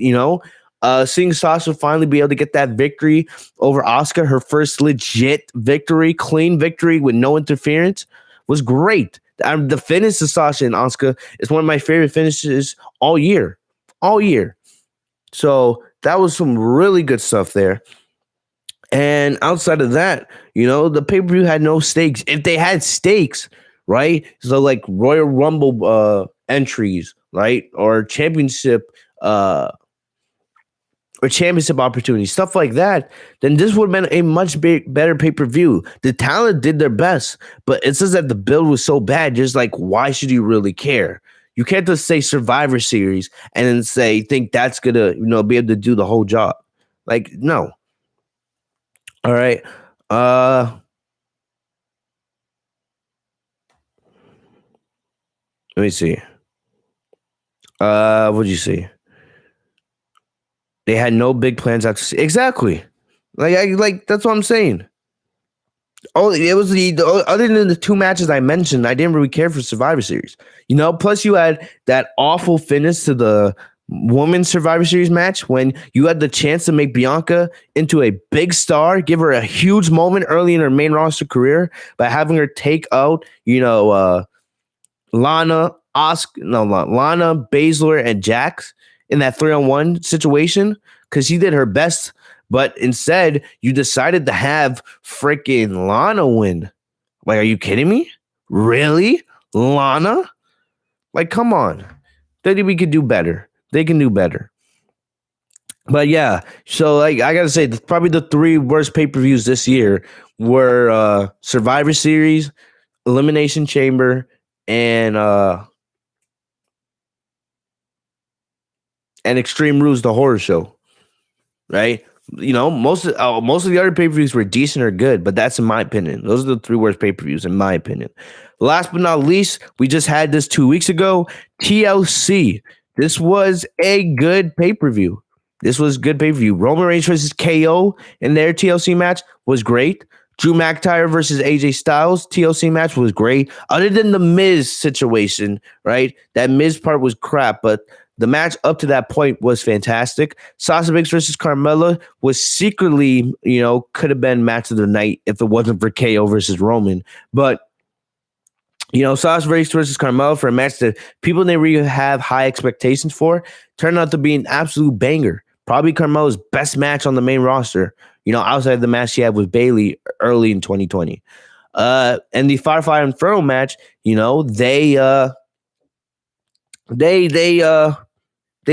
seeing Sasha finally be able to get that victory over Asuka, her first legit victory, clean victory with no interference, was great. The finish of Sasha and Asuka is one of my favorite finishes all year. All year. So that was some really good stuff there. And outside of that, the pay-per-view had no stakes. If they had stakes, right? So like Royal Rumble entries, right? Or championship opportunities, stuff like that, then this would have been a much better pay-per-view. The talent did their best, but it's just that the build was so bad. Just like, why should you really care? You can't just say Survivor Series and then think that's gonna, be able to do the whole job. Like, no. All right. Let me see. What'd you see? They had no big plans after. Exactly. Like that's what I'm saying. Oh, it was other than the two matches I mentioned, I didn't really care for Survivor Series. Plus you had that awful finish to the women's Survivor Series match when you had the chance to make Bianca into a big star, give her a huge moment early in her main roster career by having her take out, Lana, Baszler, and Jax in that 3-on-1 situation because she did her best. But instead, you decided to have freaking Lana win. Like, are you kidding me? Really? Lana? Like, come on. WWE could do better. They can do better. But yeah, so like I gotta say, probably the three worst pay-per-views this year were Survivor Series, Elimination Chamber, and Extreme Rules, the horror show. Right? Most of the other pay-per-views were decent or good, but that's in my opinion. Those are the three worst pay-per-views in my opinion. Last but not least, we just had this 2 weeks ago. TLC. This was a good pay-per-view. Roman Reigns versus KO in their TLC match was great. Drew McIntyre versus AJ Styles TLC match was great. Other than the Miz situation, right? That Miz part was crap, but the match up to that point was fantastic. Sasha Banks versus Carmella was secretly, could have been match of the night if it wasn't for KO versus Roman. But, Sasha Banks versus Carmella for a match that people didn't really have high expectations for turned out to be an absolute banger. Probably Carmella's best match on the main roster, outside of the match she had with Bayley early in 2020. And the Firefly Inferno match, they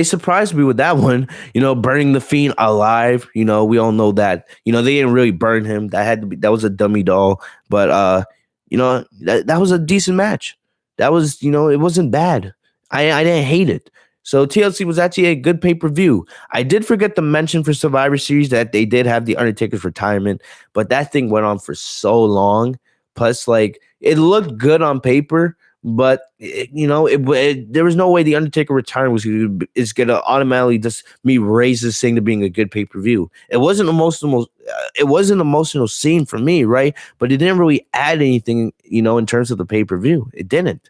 surprised me with that one, burning the Fiend alive. We all know that. They didn't really burn him. That was a dummy doll. But that was a decent match. That was, it wasn't bad. I didn't hate it. So TLC was actually a good pay-per-view. I did forget to mention for Survivor Series that they did have the Undertaker's retirement, but that thing went on for so long. Plus, like, it looked good on paper, but there was no way the Undertaker return is gonna automatically just raise this thing to being a good pay-per-view. It wasn't emotional. It was an emotional scene for me, right? But it didn't really add anything, in terms of the pay-per-view. It didn't.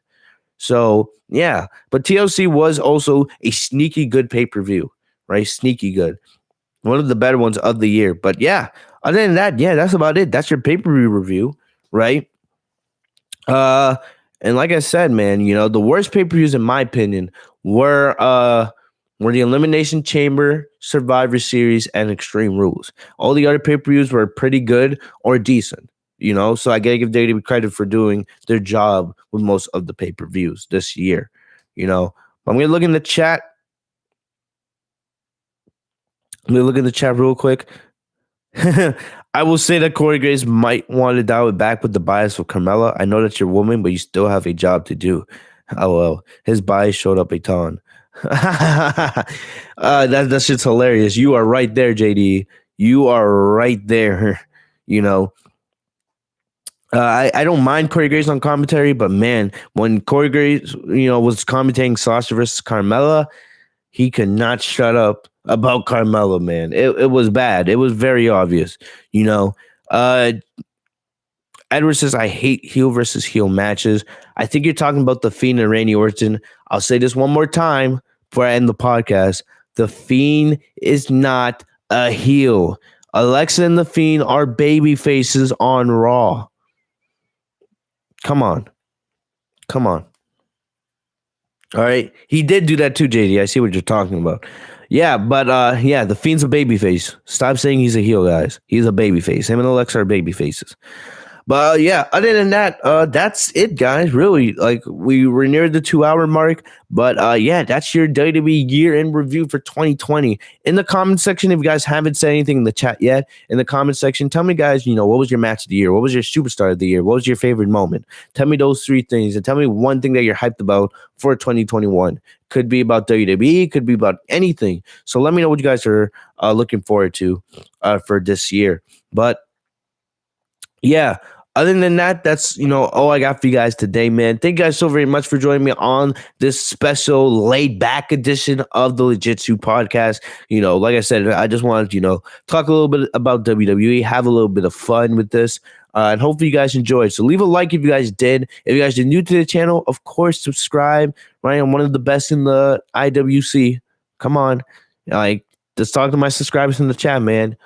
So yeah, but TLC was also a sneaky good pay-per-view, right? Sneaky good. One of the better ones of the year. But yeah, other than that, yeah, that's about it. That's your pay-per-view review, right? And like I said, man, the worst pay-per-views in my opinion were the Elimination Chamber, Survivor Series, and Extreme Rules. All the other pay-per-views were pretty good or decent. So I gotta give WWE credit for doing their job with most of the pay-per-views this year. I'm gonna look in the chat. I'm gonna look in the chat real quick. I will say that Corey Graves might want to dial it back with the bias of Carmella. I know that you're a woman, but you still have a job to do. LOL. His bias showed up a ton. That shit's hilarious. You are right there, JD. You are right there. I don't mind Corey Graves on commentary, but man, when Corey Graves, was commentating Sasha versus Carmella, he could not shut up about Carmella, man. It was bad. It was very obvious, Edward says, I hate heel versus heel matches. I think you're talking about The Fiend and Randy Orton. I'll say this one more time before I end the podcast. The Fiend is not a heel. Alexa and The Fiend are baby faces on Raw. Come on. Come on. All right. He did do that too, JD. I see what you're talking about. Yeah, but yeah, the Fiend's a babyface. Stop saying he's a heel, guys. He's a babyface. Him and Alexa are babyfaces. But yeah, other than that, that's it, guys. Really, like we were near the 2 hour mark. But yeah, that's your WWE year in review for 2020. In the comment section, if you guys haven't said anything in the chat yet, in the comment section, tell me, guys, what was your match of the year? What was your superstar of the year? What was your favorite moment? Tell me those three things, and tell me one thing that you're hyped about for 2021. Could be about WWE, could be about anything. So let me know what you guys are looking forward to for this year. But yeah, other than that, that's all I got for you guys today, man. Thank you guys so very much for joining me on this special laid back edition of the Legit Suit podcast. Like I said, I just wanted to talk a little bit about WWE, have a little bit of fun with this, and hopefully you guys enjoyed. So leave a like if you guys did. If you guys are new to the channel, of course subscribe. Right, I'm one of the best in the IWC. Come on, just talk to my subscribers in the chat, man.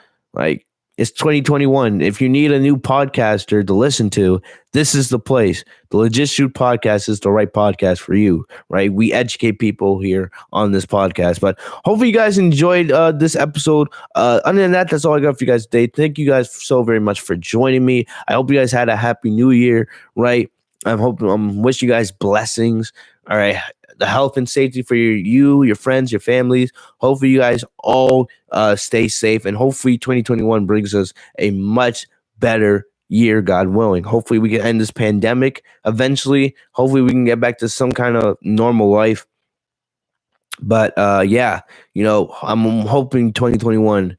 It's 2021. If you need a new podcaster to listen to, this is the place. The Legit Shoot podcast is the right podcast for you, right? We educate people here on this podcast. But hopefully you guys enjoyed this episode. Other than that, that's all I got for you guys today. Thank you guys so very much for joining me. I hope you guys had a happy new year, right? I'm wishing you guys blessings. All right. The health and safety for your friends, your families. Hopefully you guys all stay safe, and hopefully 2021 brings us a much better year, God willing. Hopefully we can end this pandemic eventually. Hopefully we can get back to some kind of normal life. But yeah, I'm hoping 2021,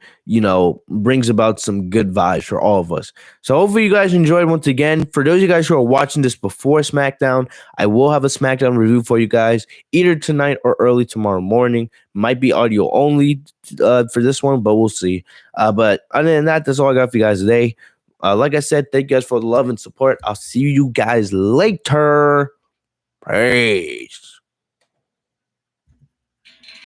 brings about some good vibes for all of us. So hopefully you guys enjoyed once again. For those of you guys who are watching this before SmackDown, I will have a SmackDown review for you guys either tonight or early tomorrow morning. Might be audio only for this one, but we'll see. But other than that, that's all I got for you guys today. Like I said, thank you guys for the love and support. I'll see you guys later. Peace.